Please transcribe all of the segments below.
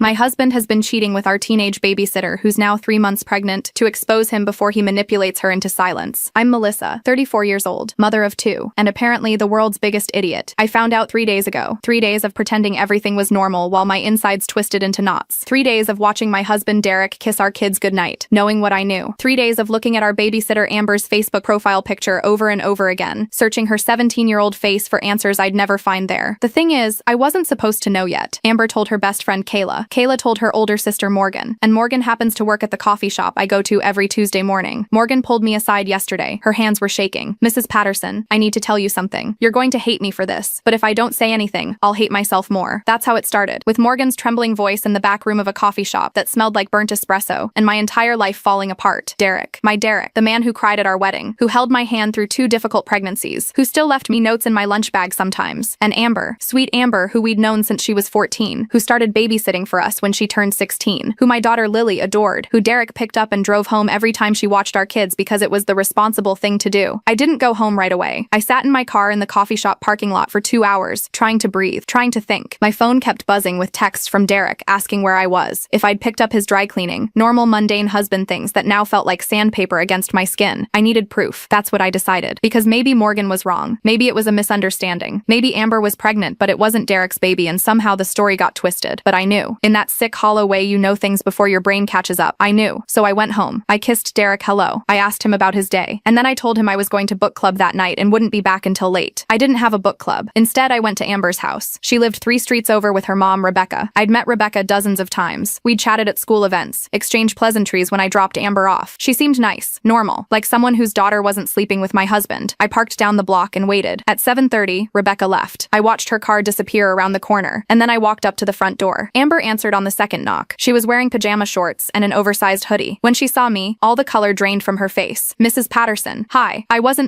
My husband has been cheating with our teenage babysitter who's now 3 months pregnant to expose him before he manipulates her into silence. I'm Melissa, 34 years old, mother of 2, and apparently the world's biggest idiot. I found out 3 days ago. 3 days of pretending everything was normal while my insides twisted into knots. 3 days of watching my husband Derek kiss our kids goodnight, knowing what I knew. 3 days of looking at our babysitter Amber's Facebook profile picture over and over again, searching her 17-year-old face for answers I'd never find there. The thing is, I wasn't supposed to know yet. Amber told her best friend Kayla. Kayla told her older sister Morgan, and Morgan happens to work at the coffee shop I go to every Tuesday morning. Morgan pulled me aside yesterday. Her hands were shaking. "Mrs. Patterson, I need to tell you something. You're going to hate me for this, but if I don't say anything, I'll hate myself more." That's how it started, with Morgan's trembling voice in the back room of a coffee shop that smelled like burnt espresso, and my entire life falling apart. Derek, my Derek, the man who cried at our wedding, who held my hand through 2 difficult pregnancies, who still left me notes in my lunch bag sometimes, and Amber, sweet Amber, who we'd known since she was 14, who started babysitting for us when she turned 16, who my daughter Lily adored, who Derek picked up and drove home every time she watched our kids because it was the responsible thing to do. I didn't go home right away. I sat in my car in the coffee shop parking lot for 2 hours, trying to breathe, trying to think. My phone kept buzzing with texts from Derek asking where I was, if I'd picked up his dry cleaning, normal mundane husband things that now felt like sandpaper against my skin. I needed proof. That's what I decided. Because maybe Morgan was wrong. Maybe it was a misunderstanding. Maybe Amber was pregnant, but it wasn't Derek's baby and somehow the story got twisted. But I knew. In that sick, hollow way you know things before your brain catches up. I knew. So I went home. I kissed Derek hello. I asked him about his day. And then I told him I was going to book club that night and wouldn't be back until late. I didn't have a book club. Instead, I went to Amber's house. She lived 3 streets over with her mom, Rebecca. I'd met Rebecca dozens of times. We'd chatted at school events, exchanged pleasantries when I dropped Amber off. She seemed nice, normal, like someone whose daughter wasn't sleeping with my husband. I parked down the block and waited. At 7:30, Rebecca left. I watched her car disappear around the corner, and then I walked up to the front door. Amber answered on the second knock. She was wearing pajama shorts and an oversized hoodie. When she saw me, all the color drained from her face. "Mrs. Patterson, hi.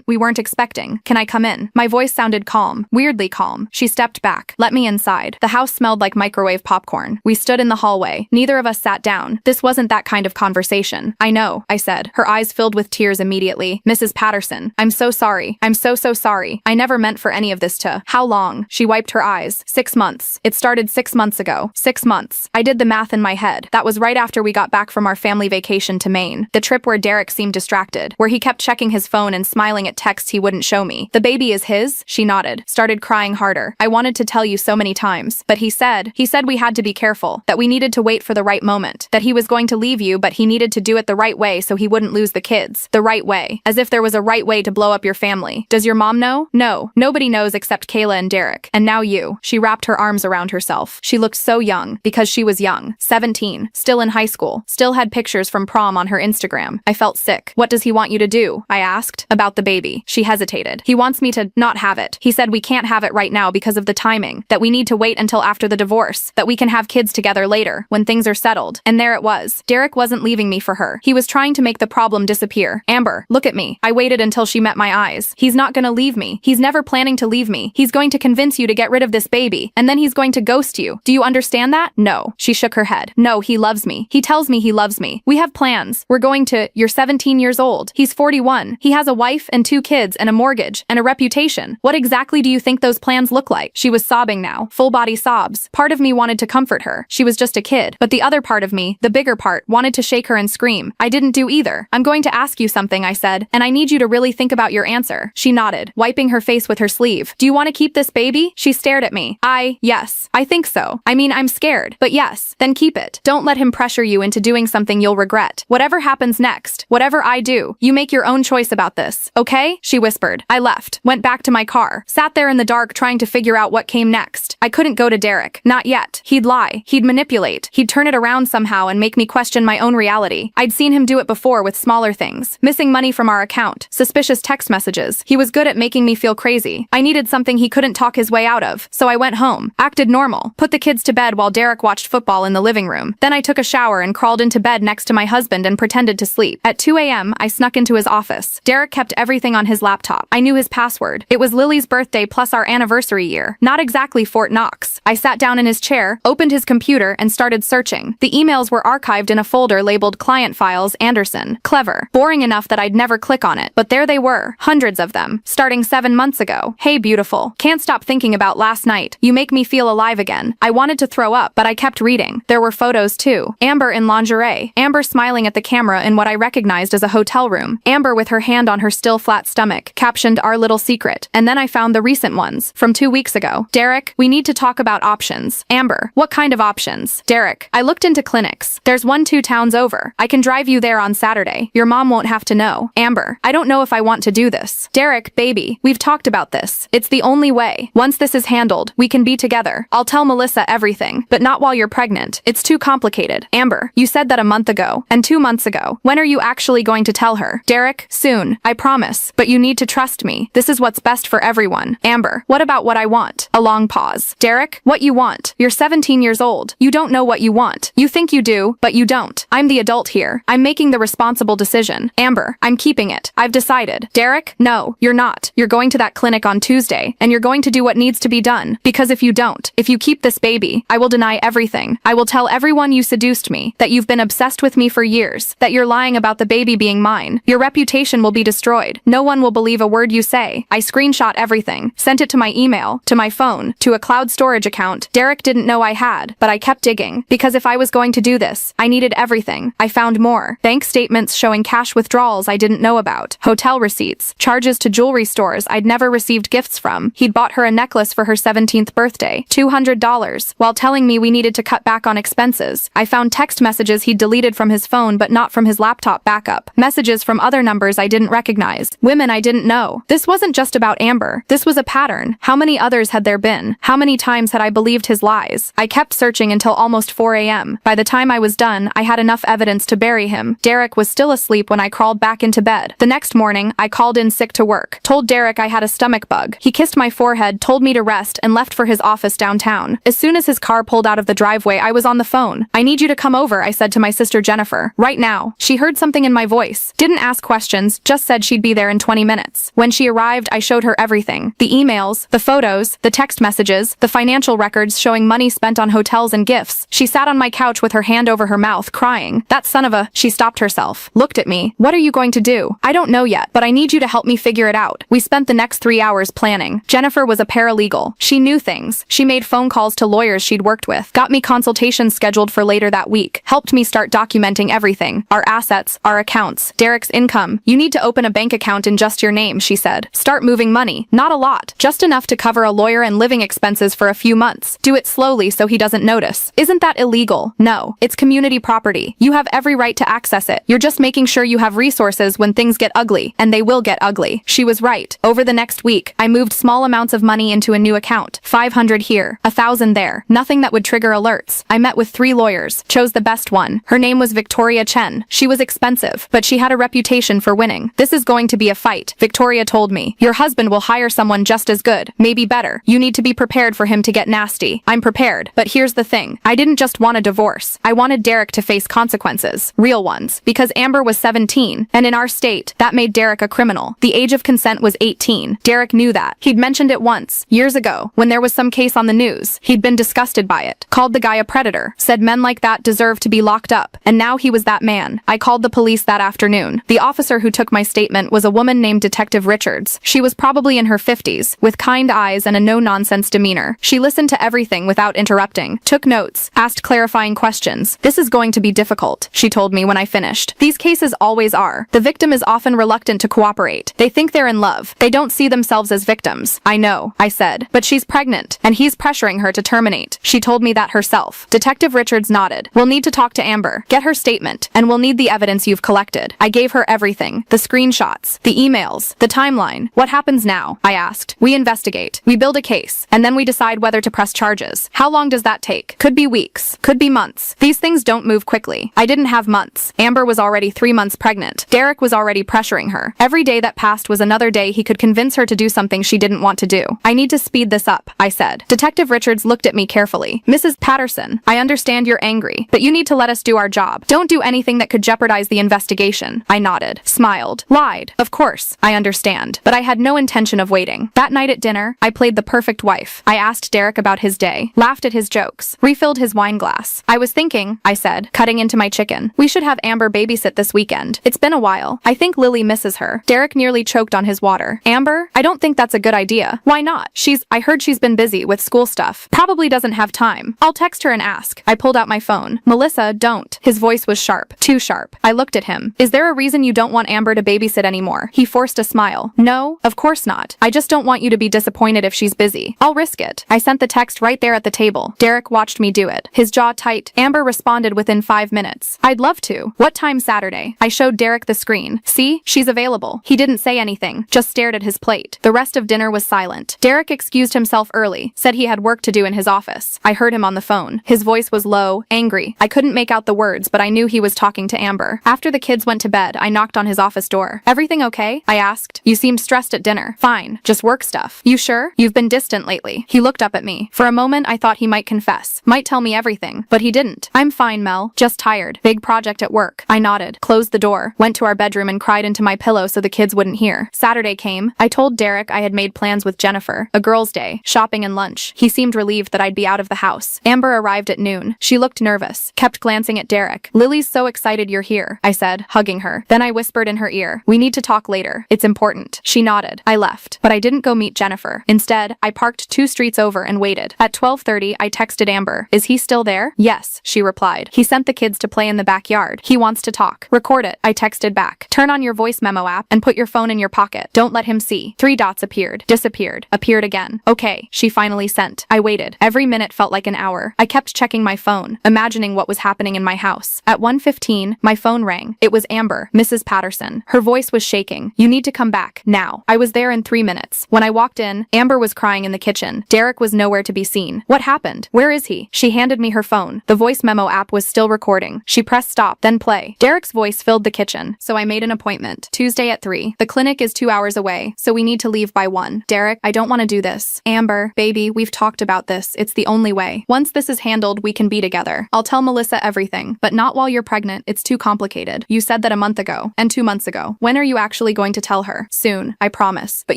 We weren't expecting. Can I come in?" My voice sounded calm, weirdly calm. She stepped back. Let me inside. The house smelled like microwave popcorn. We stood in the hallway. Neither of us sat down. This wasn't that kind of conversation. "I know," I said, her eyes filled with tears immediately. "Mrs. Patterson, I'm so sorry. I'm so sorry. I never meant for any of this to." "How long?" She wiped her eyes. 6 months. It started 6 months ago. 6 months. I did the math in my head. That was right after we got back from our family vacation to Maine. The trip where Derek seemed distracted, where he kept checking his phone and smiling at texts he wouldn't show me. "The baby is his?" She nodded, started crying harder. "I wanted to tell you so many times, but he said we had to be careful, that we needed to wait for the right moment, that he was going to leave you but he needed to do it the right way so he wouldn't lose the kids. The right way. As if there was a right way to blow up your family. Does your mom know?" "No. Nobody knows except Kayla and Derek. And now you." She wrapped her arms around herself. She looked so young, because she was young. 17. Still in high school. Still had pictures from prom on her Instagram. I felt sick. "What does he want you to do?" I asked. "About the baby." She hesitated. "He wants me to not have it. He said we can't have it right now because of the timing, that we need to wait until after the divorce, that we can have kids together later, when things are settled." And there it was. Derek wasn't leaving me for her. He was trying to make the problem disappear. "Amber, look at me." I waited until she met my eyes. "He's not gonna leave me. He's never planning to leave me. He's going to convince you to get rid of this baby, and then he's going to ghost you. Do you understand that?" "No." She shook her head. "No, he loves me. He tells me he loves me. We have plans. We're going to— You're 17 years old. He's 41. He has a wife and 2 kids and a mortgage and a reputation. What exactly do you think those plans look like?" She was sobbing now. Full body sobs. Part of me wanted to comfort her. She was just a kid. But the other part of me, the bigger part, wanted to shake her and scream. I didn't do either. "I'm going to ask you something," I said, "and I need you to really think about your answer." She nodded, wiping her face with her sleeve. "Do you want to keep this baby?" She stared at me. Yes. I think so. I mean, I'm scared, but yes. Then keep it. Don't let him pressure you into doing something you'll regret. Whatever happens next, whatever I do, you make your own choice about this, okay?" She whispered. I left, went back to my car, sat there in the dark trying to figure out what came next. I couldn't go to Derek. Not yet. He'd lie. He'd manipulate. He'd turn it around somehow and make me question my own reality. I'd seen him do it before with smaller things. Missing money from our account. Suspicious text messages. He was good at making me feel crazy. I needed something he couldn't talk his way out of. So I went home, acted normal, put the kids to bed while Derek watched football in the living room. Then I took a shower and crawled into bed next to my husband and pretended to sleep. At 2 a.m., I snuck into his office. Derek kept everything on his laptop. I knew his password. It was Lily's birthday plus our anniversary year. Not exactly Fort Knox. I sat down in his chair, opened his computer, and started searching. The emails were archived in a folder labeled Client Files Anderson. Clever. Boring enough that I'd never click on it. But there they were. Hundreds of them. Starting 7 months ago. "Hey beautiful. Can't stop thinking about last night. You make me feel alive again." I wanted to throw up, but I kept reading. There were photos too. Amber in lingerie. Amber smiling at the camera in what I recognized as a hotel room. Amber with her hand on her still flat stomach, captioned "Our little secret." And then I found the recent ones, from 2 weeks ago. Derek, we need to talk about options. Amber, what kind of options? Derek, I looked into clinics. There's one 2 towns over. I can drive you there on Saturday. Your mom won't have to know. Amber, I don't know if I want to do this. Derek, baby, we've talked about this. It's the only way. Once this is handled, we can be together. I'll tell Melissa everything, but not while you're pregnant. It's too complicated. Amber, you said that a month ago, and 2 months ago. When are you actually going to tell her? Derek, soon. I promise. But you need to trust me. This is what's best for everyone. Amber, what about what I want? A long pause. Derek, what you want? You're 17 years old. You don't know what you want. You think you do, but you don't. I'm the adult here. I'm making the responsible decision. Amber, I'm keeping it. I've decided. Derek, no, you're not. You're going to that clinic on Tuesday, and you're going to do what needs to be done. Because if you don't, if you keep this baby, I will deny everything. I will tell everyone you seduced me, that you've been obsessed with me for years, that you're lying about the baby being mine. Your reputation will be destroyed. No one will believe a word you say. I screenshot everything, sent it to my email, to my phone, to a cloud storage account Derek didn't know I had, but I kept digging. Because if I was going to do this, I needed everything. I found more. Bank statements showing cash withdrawals I didn't know about. Hotel receipts. Charges to jewelry stores I'd never received gifts from. He'd bought her a necklace for her 17th birthday. $200. While telling me we needed to cut back on expenses. I found text messages he'd deleted from his phone but not from his laptop backup. Messages from other numbers I didn't recognize. Women I didn't know. This wasn't just about Amber. This was a pattern. How many others had there been? How many times had I believed his lies? I kept searching until almost 4 a.m. By the time I was done, I had enough evidence to bury him. Derek was still asleep when I crawled back into bed. The next morning, I called in sick to work. Told Derek I had a stomach bug. He kissed my forehead, told me to rest, and left for his office downtown. As soon as his car pulled out of the driveway, I was on the phone. I need you to come over, I said to my sister Jennifer. Right now. She heard something in my voice. Didn't ask questions, just said she'd be there in 20 minutes. When she arrived, I showed her everything. The emails, the photos, the text messages, the financial records showing money spent on hotels and gifts. She sat on my couch with her hand over her mouth, crying. That son of a... She stopped herself. Looked at me. What are you going to do? I don't know yet, but I need you to help me figure it out. We spent the next 3 hours planning. Jennifer was a paralegal. She knew things. She made phone calls to lawyers she'd worked with. Got me consultations scheduled for later that week. Helped me start documenting everything. Our assets, our accounts, Derek's income. You need to open a bank account in just your name, she said. Start moving money. Not a lot. Just enough to cover a lawyer and living expenses for a few months. Do it slowly so he doesn't notice. Isn't that illegal? No. It's community property. You have every right to access it. You're just making sure you have resources when things get ugly, and they will get ugly. She was right. Over the next week, I moved small amounts of money into a new account. 500 here, 1,000 there. Nothing that would trigger alerts. I met with 3 lawyers. Chose the best one. Her name was Victoria Chen. She was expensive, but she had a reputation for winning. This is going to be a fight, Victoria told me. Your husband will hire someone just as good, maybe better. You need to be prepared for him to get nasty. I'm prepared, but here's the thing. I didn't just want a divorce. I wanted Derek to face consequences. Real ones. Because Amber was 17, and in our state, that made Derek a criminal. The age of consent was 18. Derek knew that. He'd mentioned it once, years ago, when there was some case on the news. He'd been disgusted by it. Called the guy a predator. Said men like that deserve to be locked up. And now he was that man. I called the police that afternoon. The officer who took my statement was a woman named Detective Richards. She was probably in her 50s, with kind eyes and a no-nonsense demeanor. She listened to everything without interrupting, took notes, asked clarifying questions. This is going to be difficult, she told me when I finished. These cases always are. The victim is often reluctant to cooperate. They think they're in love. They don't see themselves as victims. I know, I said. But she's pregnant, and he's pressuring her to terminate. She told me that herself. Detective Richards nodded. We'll need to talk to Amber, get her statement, and we'll need the evidence you've collected. I gave her everything. The screenshots, the emails, the timeline. What happens now? I asked. We investigate. We build a case, and then we decide whether to press charges. How long does that take? Could be weeks. Could be months. These things don't move quickly. I didn't have months. Amber was already 3 months pregnant. Derek was already pressuring her. Every day that passed was another day he could convince her to do something she didn't want to do. I need to speed this up, I said. Detective Richards looked at me carefully. Mrs. Patterson, I understand you're angry, but you need to let us do our job. Don't do anything that could jeopardize the investigation. I nodded, smiled, lied. Of course, I understand, but I had no intention of waiting. That night at dinner, I played the perfect wife. I asked Derek about his day, laughed at his jokes, refilled his wine glass. I was thinking, I said, cutting into my chicken. We should have Amber babysit this weekend. It's been a while. I think Lily misses her. Derek nearly choked on his water. Amber? I don't think that's a good idea. Why not? I heard she's been busy with school stuff. Probably doesn't have time. I'll I'll text her and ask. I pulled out my phone. Melissa, don't. His voice was sharp. Too sharp. I looked at him. Is there a reason you don't want Amber to babysit anymore? He forced a smile. No, of course not. I just don't want you to be disappointed if she's busy. I'll risk it. I sent the text right there at the table. Derek watched me do it. His jaw tight. Amber responded within 5 minutes. I'd love to. What time Saturday? I showed Derek the screen. See? She's available. He didn't say anything, just stared at his plate. The rest of dinner was silent. Derek excused himself early, said he had work to do in his office. I heard him on the phone. His voice was low, angry. I couldn't make out the words, but I knew he was talking to Amber. After the kids went to bed, I knocked on his office door. Everything okay? I asked. You seemed stressed at dinner. Fine. Just work stuff. You sure? You've been distant lately. He looked up at me. For a moment, I thought he might confess. Might tell me everything. But he didn't. I'm fine, Mel. Just tired. Big project at work. I nodded. Closed the door. Went to our bedroom and cried into my pillow so the kids wouldn't hear. Saturday came. I told Derek I had made plans with Jennifer. A girls' day. Shopping and lunch. He seemed relieved that I'd be out of the house. Amber arrived at noon. She looked nervous. Kept glancing at Derek. Lily's so excited you're here, I said, hugging her. Then I whispered in her ear. We need to talk later. It's important. She nodded. I left. But I didn't go meet Jennifer. Instead, I parked 2 streets over and waited. At 12:30, I texted Amber. Is he still there? Yes, she replied. He sent the kids to play in the backyard. He wants to talk. Record it. I texted back. Turn on your voice memo app and put your phone in your pocket. Don't let him see. 3 dots appeared. Disappeared. Appeared again. Okay, she finally sent. I waited. Every minute felt like an hour. I kept checking my phone, imagining what was happening in my house. At 1:15, my phone rang. It was Amber, Mrs. Patterson. Her voice was shaking. You need to come back. Now. I was there in 3 minutes. When I walked in, Amber was crying in the kitchen. Derek was nowhere to be seen. What happened? Where is he? She handed me her phone. The voice memo app was still recording. She pressed stop, then play. Derek's voice filled the kitchen, so I made an appointment. Tuesday at 3. The clinic is 2 hours away, so we need to leave by 1. Derek, I don't want to do this. Amber, baby, we've talked about this. It's the only way. Once this is handled, we can be together. I'll tell Melissa everything, but not while you're pregnant. It's too complicated. You said that a month ago, and 2 months ago. When are you actually going to tell her? Soon, I promise. But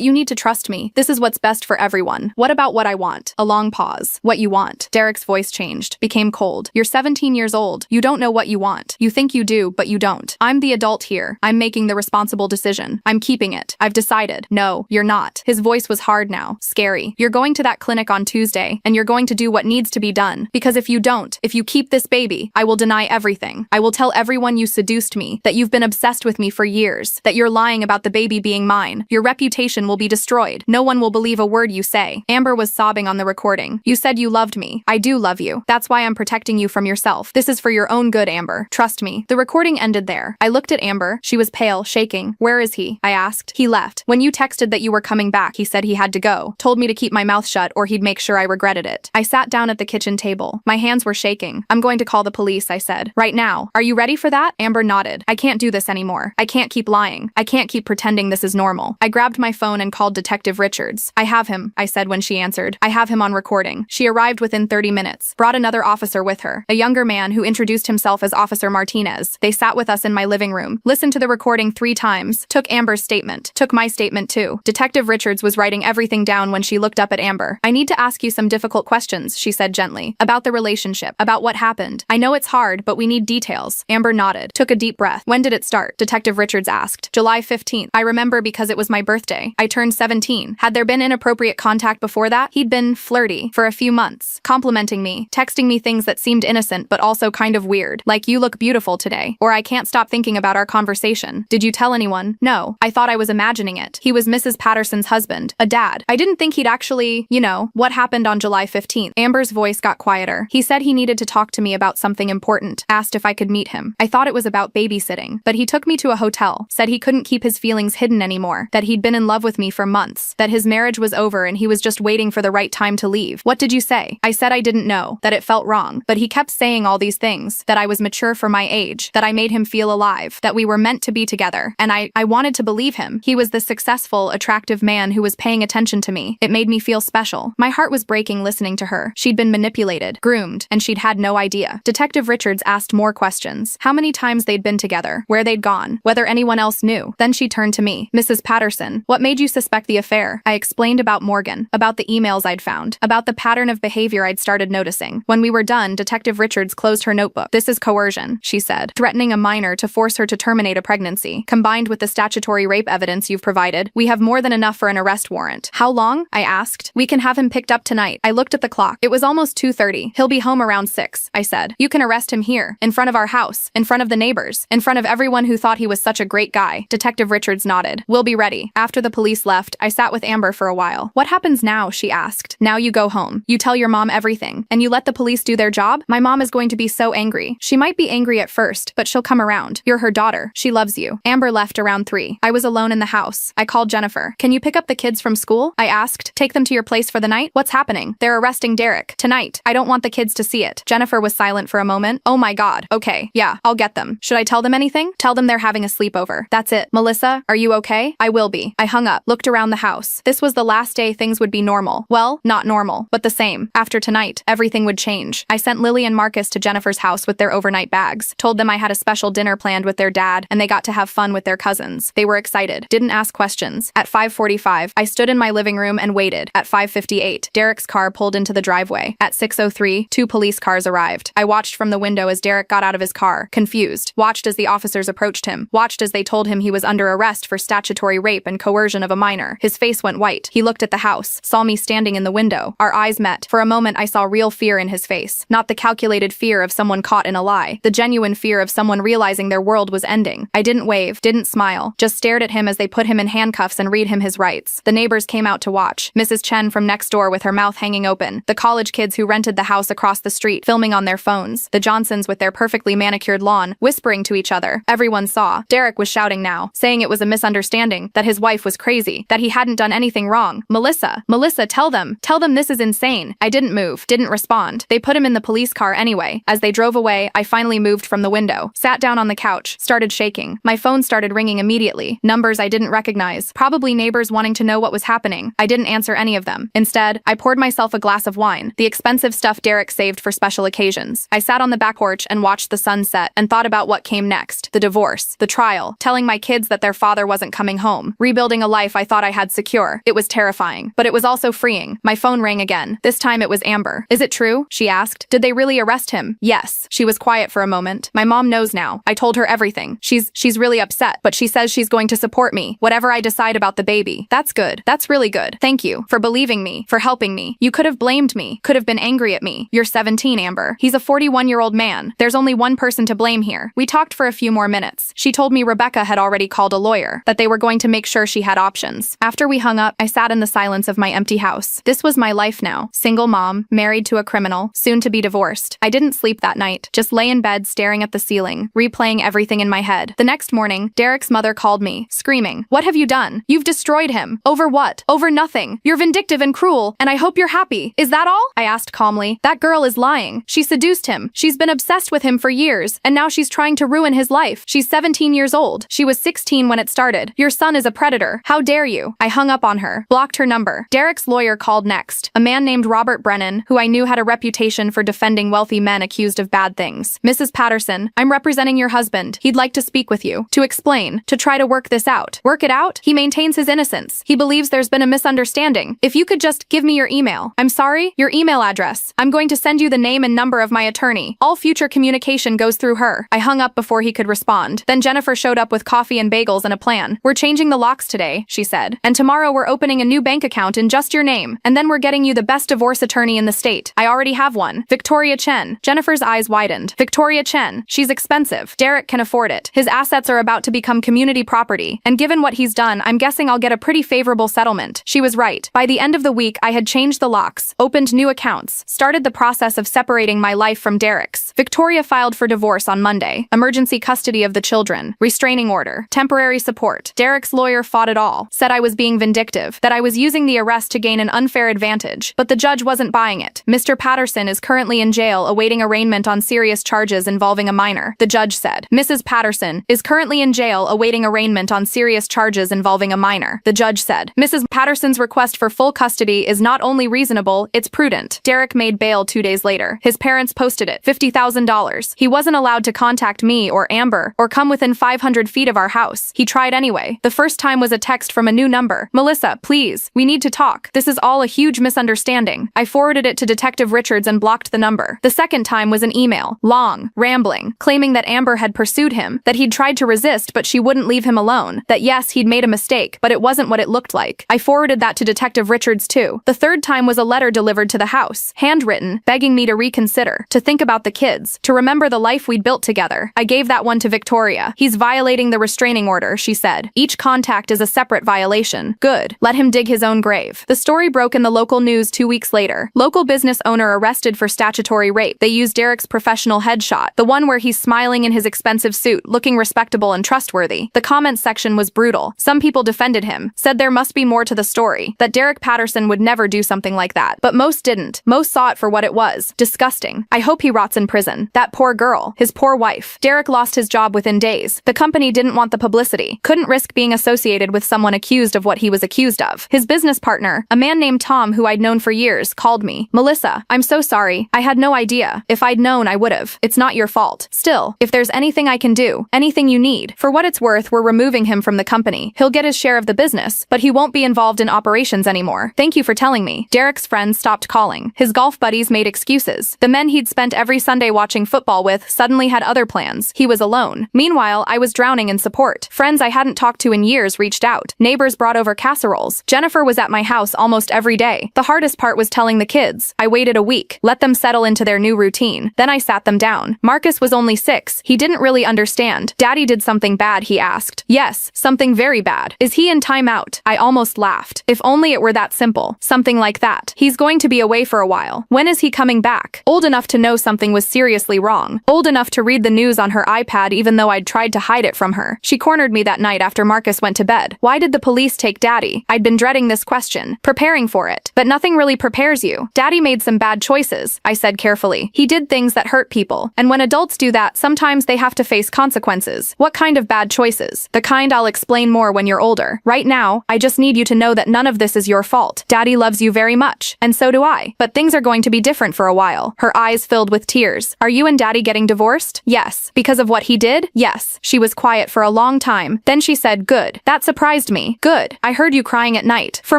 you need to trust me. This is what's best for everyone. What about what I want? A long pause. What you want. Derek's voice changed, became cold. You're 17 years old. You don't know what you want. You think you do, but you don't. I'm the adult here. I'm making the responsible decision. I'm keeping it. I've decided. No, you're not. His voice was hard now, scary. You're going to that clinic on Tuesday, and you're going to do what needs to be done. Because if you don't, if you keep this baby, I will deny everything. I will tell everyone you seduced me, that you've been obsessed with me for years, that you're lying about the baby being mine. Your reputation will be destroyed. No one will believe a word you say. Amber was sobbing on the recording. You said you loved me. I do love you. That's why I'm protecting you from yourself. This is for your own good, Amber. Trust me. The recording ended there. I looked at Amber. She was pale, shaking. Where is he? I asked. He left. When you texted that you were coming back, he said he had to go. Told me to keep my mouth shut or he'd make sure I regretted it. I sat down at the kitchen table. My hands were shaking. I'm going to call the police, I said. Right now. Are you ready for that? Amber nodded. I can't do this anymore. I can't keep lying. I can't keep pretending this is normal. I grabbed my phone and called Detective Richards. I have him, I said when she answered. I have him on recording. She arrived within 30 minutes. Brought another officer with her. A younger man who introduced himself as Officer Martinez. They sat with us in my living room. Listened to the recording 3 times. Took Amber's statement. Took my statement too. Detective Richards was writing everything down when she looked up at Amber. I need to ask you some difficult questions, she said gently. About the relationship. About what happened. I know it's hard, but we need details. Amber nodded. Took a deep breath. When did it start? Detective Richards asked. July 15th. I remember because it was my birthday. I turned 17. Had there been inappropriate contact before that? He'd been flirty for a few months. Complimenting me. Texting me things that seemed innocent but also kind of weird. Like, you look beautiful today. Or I can't stop thinking about our conversation. Did you tell anyone? No. I thought I was imagining it. He was Mrs. Patterson's husband. A dad. I didn't think he'd actually, what happened on July 15th. Amber's voice got quieter. He said he needed to talk to me about something important. Asked if I could meet him. I thought it was about babysitting. But he took me to a hotel. Said he couldn't keep his feelings hidden anymore. That he'd been in love with me for months. That his marriage was over and he was just waiting for the right time to leave. What did you say? I said I didn't know. That it felt wrong. But he kept saying all these things. That I was mature for my age. That I made him feel alive. That we were meant to be together. And I wanted to believe him. He was the successful, attractive man who was paying attention to me. It made me feel special. My heart was breaking listening to her. She'd been manipulated, groomed, and she'd had no idea. Detective Richards asked more questions. How many times they'd been together, where they'd gone, whether anyone else knew. Then she turned to me. Mrs. Patterson, what made you suspect the affair? I explained about Morgan, about the emails I'd found, about the pattern of behavior I'd started noticing. When we were done, Detective Richards closed her notebook. This is coercion, she said, threatening a minor to force her to terminate a pregnancy. Combined with the statutory rape evidence you've provided, we have more than enough for an arrest warrant. How long? I asked. We can have him picked up tonight. I looked at the clock. It was almost 2:30. He'll be home around 6, I said. You can arrest him here, in front of our house, in front of the neighbors, in front of everyone who thought he was such a great guy. Detective Richards nodded. We'll be ready. After the police left, I sat with Amber for a while. What happens now? She asked. Now you go home. You tell your mom everything, and you let the police do their job? My mom is going to be so angry. She might be angry at first, but she'll come around. You're her daughter. She loves you. Amber left around 3. I was alone in the house. I called Jennifer. Can you pick up the kids from school? I asked. Take them to your place for the night? What's happening? They're arresting Derek. Tonight. I don't want the kids to see it. Jennifer was silent for a moment. Oh my God. Okay. Yeah, I'll get them. Should I tell them anything? Tell them they're having a sleepover. That's it. Melissa, are you okay? I will be. I hung up, looked around the house. This was the last day things would be normal. Well, not normal, but the same. After tonight, everything would change. I sent Lily and Marcus to Jennifer's house with their overnight bags, told them I had a special dinner planned with their dad, and they got to have fun with their cousins. They were excited, didn't ask questions. At 5:45, I stood in my living room and waited. At 5:58, Derek's car pulled into the driveway. At 6:03, 2 police cars arrived. I watched from the window as Derek got out of his car, confused, watched as the officers approached him, watched as they told him he was under arrest for statutory rape and coercion of a minor. His face went white. He looked at the house, saw me standing in the window. Our eyes met. For a moment, I saw real fear in his face. Not the calculated fear of someone caught in a lie. The genuine fear of someone realizing their world was ending. I didn't wave, didn't smile, just stared at him as they put him in handcuffs and read him his rights. The neighbors came out to watch. Mrs. Chen from next door with her mouth hanging open. The college kids who rented the house across the street filming on their phones. The Johnsons with their perfectly manicured lawn, whispering to each other. Everyone saw. Derek was shouting now, saying it was a misunderstanding, that his wife was crazy, that he hadn't done anything wrong. Melissa, tell them this is insane. I didn't move, didn't respond. They put him in the police car anyway. As they drove away, I finally moved from the window, sat down on the couch, started shaking. My phone started ringing immediately. Numbers I didn't recognize. Probably neighbors wanting to know what was happening. I didn't answer any of them. Instead, I poured myself a glass of wine, the expensive stuff Derek saved for special occasions. I sat on the back porch and watched the sun set and thought about what came next. The divorce, the trial, telling my kids that their father wasn't coming home, rebuilding a life I thought I had secure. It was terrifying, but it was also freeing. My phone rang again. This time it was Amber. Is it true? She asked. Did they really arrest him? Yes. She was quiet for a moment. My mom knows now. I told her everything. She's really upset, but she says she's going to support me, whatever I decide about the baby. That's good. That's really good. Thank you for believing me, for helping me. You could have blamed me, could have been angry at me. You're 17, Amber. He's a 41-year-old man. There's only one person to blame here. We talked for a few more minutes. She told me Rebecca had already called a lawyer, that they were going to make sure she had options. After we hung up, I sat in the silence of my empty house. This was my life now. Single mom, married to a criminal, soon to be divorced. I didn't sleep that night, just lay in bed staring at the ceiling, replaying everything in my head. The next morning, Derek's mother called me, screaming, "What have you done? You've destroyed him. Over what? Over nothing. You're vindictive and cruel, and I hope you're happy. Is that all?" I asked calmly. That girl is lying. She seduced him. She's been obsessed with him for years, and now she's trying to ruin his life. She's 17 years old. She was 16 when it started. Your son is a predator. How dare you? I hung up on her, blocked her number. Derek's lawyer called next. A man named Robert Brennan, who I knew had a reputation for defending wealthy men accused of bad things. "Mrs. Patterson, I'm representing your husband. He'd like to speak with you, to explain, to try to work this out." Work it out? He maintains his innocence. He believes there's been a misunderstanding. If you could just give me your email. I'm sorry? Your email address. I'm going to send you the name and number of my attorney. All future communication goes through her. I hung up before he could respond. Then Jennifer showed up with coffee and bagels and a plan. "We're changing the locks today," she said. "And tomorrow we're opening a new bank account in just your name. And then we're getting you the best divorce attorney in the state. I already have one. Victoria Chen." Jennifer's eyes widened. Victoria Chen. She's expensive. Derek can afford it. His assets are about to become community property. And given what he's done, I'm guessing I'll get a pretty favorable settlement. She was right. By the end of the week, I had changed the locks, opened new accounts, started the process of separating my life from Derek's. Victoria filed for divorce on Monday. Emergency custody of the children. Restraining order. Temporary support. Derek's lawyer fought it all. Said I was being vindictive. That I was using the arrest to gain an unfair advantage. But the judge wasn't buying it. Mr. Patterson is currently in jail awaiting arraignment on serious charges involving a minor. The judge said. Mrs. Patterson is currently in jail awaiting arraignment on serious charges involving a minor. The judge said. Mrs. Patterson's request for full custody is not only reasonable, it's prudent. Derek made bail 2 days later. His parents posted it. $50,000. He wasn't allowed to contact me or Amber or come within 500 feet of our house. He tried anyway. The first time was a text from a new number. "Melissa, please, we need to talk. This is all a huge misunderstanding." I forwarded it to Detective Richards and blocked the number. The second time was an email. Long, rambling, claiming that Amber had pursued him, that he'd tried to resist but she wouldn't leave him alone, that yes, he'd made a mistake, but it wasn't what it looked like. I forwarded that to Detective Richards too. The third time was a letter delivered to the house. notes, handwritten, begging me to reconsider, to think about the kids, to remember the life we'd built together. I gave that one to Victoria. He's violating the restraining order, she said. Each contact is a separate violation. Good. Let him dig his own grave. The story broke in the local news 2 weeks later. Local business owner arrested for statutory rape. They used Derek's professional headshot, the one where he's smiling in his expensive suit, looking respectable and trustworthy. The comments section was brutal. Some people defended him, said there must be more to the story, that Derek Patterson would never do something like that. But most didn't. Most saw it for what it was. Disgusting. I hope he rots in prison. That poor girl. His poor wife. Derek lost his job within days. The company didn't want the publicity. Couldn't risk being associated with someone accused of what he was accused of. His business partner, a man named Tom who I'd known for years, called me. Melissa, I'm so sorry. I had no idea. If I'd known, I would've. It's not your fault. Still, if there's anything I can do, anything you need, for what it's worth, we're removing him from the company. He'll get his share of the business, but he won't be involved in operations anymore. Thank you for telling me. Derek's friends stopped calling. His golf buddies made excuses. The men he'd spent every Sunday watching football with suddenly had other plans. He was alone. Meanwhile, I was drowning in support. Friends I hadn't talked to in years reached out. Neighbors brought over casseroles. Jennifer was at my house almost every day. The hardest part was telling the kids. I waited a week, let them settle into their new routine. Then I sat them down. Marcus was only 6. He didn't really understand. Daddy did something bad, he asked. Yes, something very bad. Is he in timeout? I almost laughed. If only it were that simple. Something like that. He's going to be away for a while. When is he coming back? Old enough to know something was seriously wrong. Old enough to read the news on her iPad even though I'd tried to hide it from her. She cornered me that night after Marcus went to bed. Why did the police take Daddy? I'd been dreading this question, preparing for it. But nothing really prepares you. Daddy made some bad choices, I said carefully. He did things that hurt people. And when adults do that, sometimes they have to face consequences. What kind of bad choices? The kind I'll explain more when you're older. Right now, I just need you to know that none of this is your fault. Daddy loves you very much, and so do I. But things are going to be different for a while. Her eyes filled with tears. Are you and Daddy getting divorced? Yes. Because of what he did? Yes. She was quiet for a long time. Then she said, good. That surprised me. Good. I heard you crying at night. For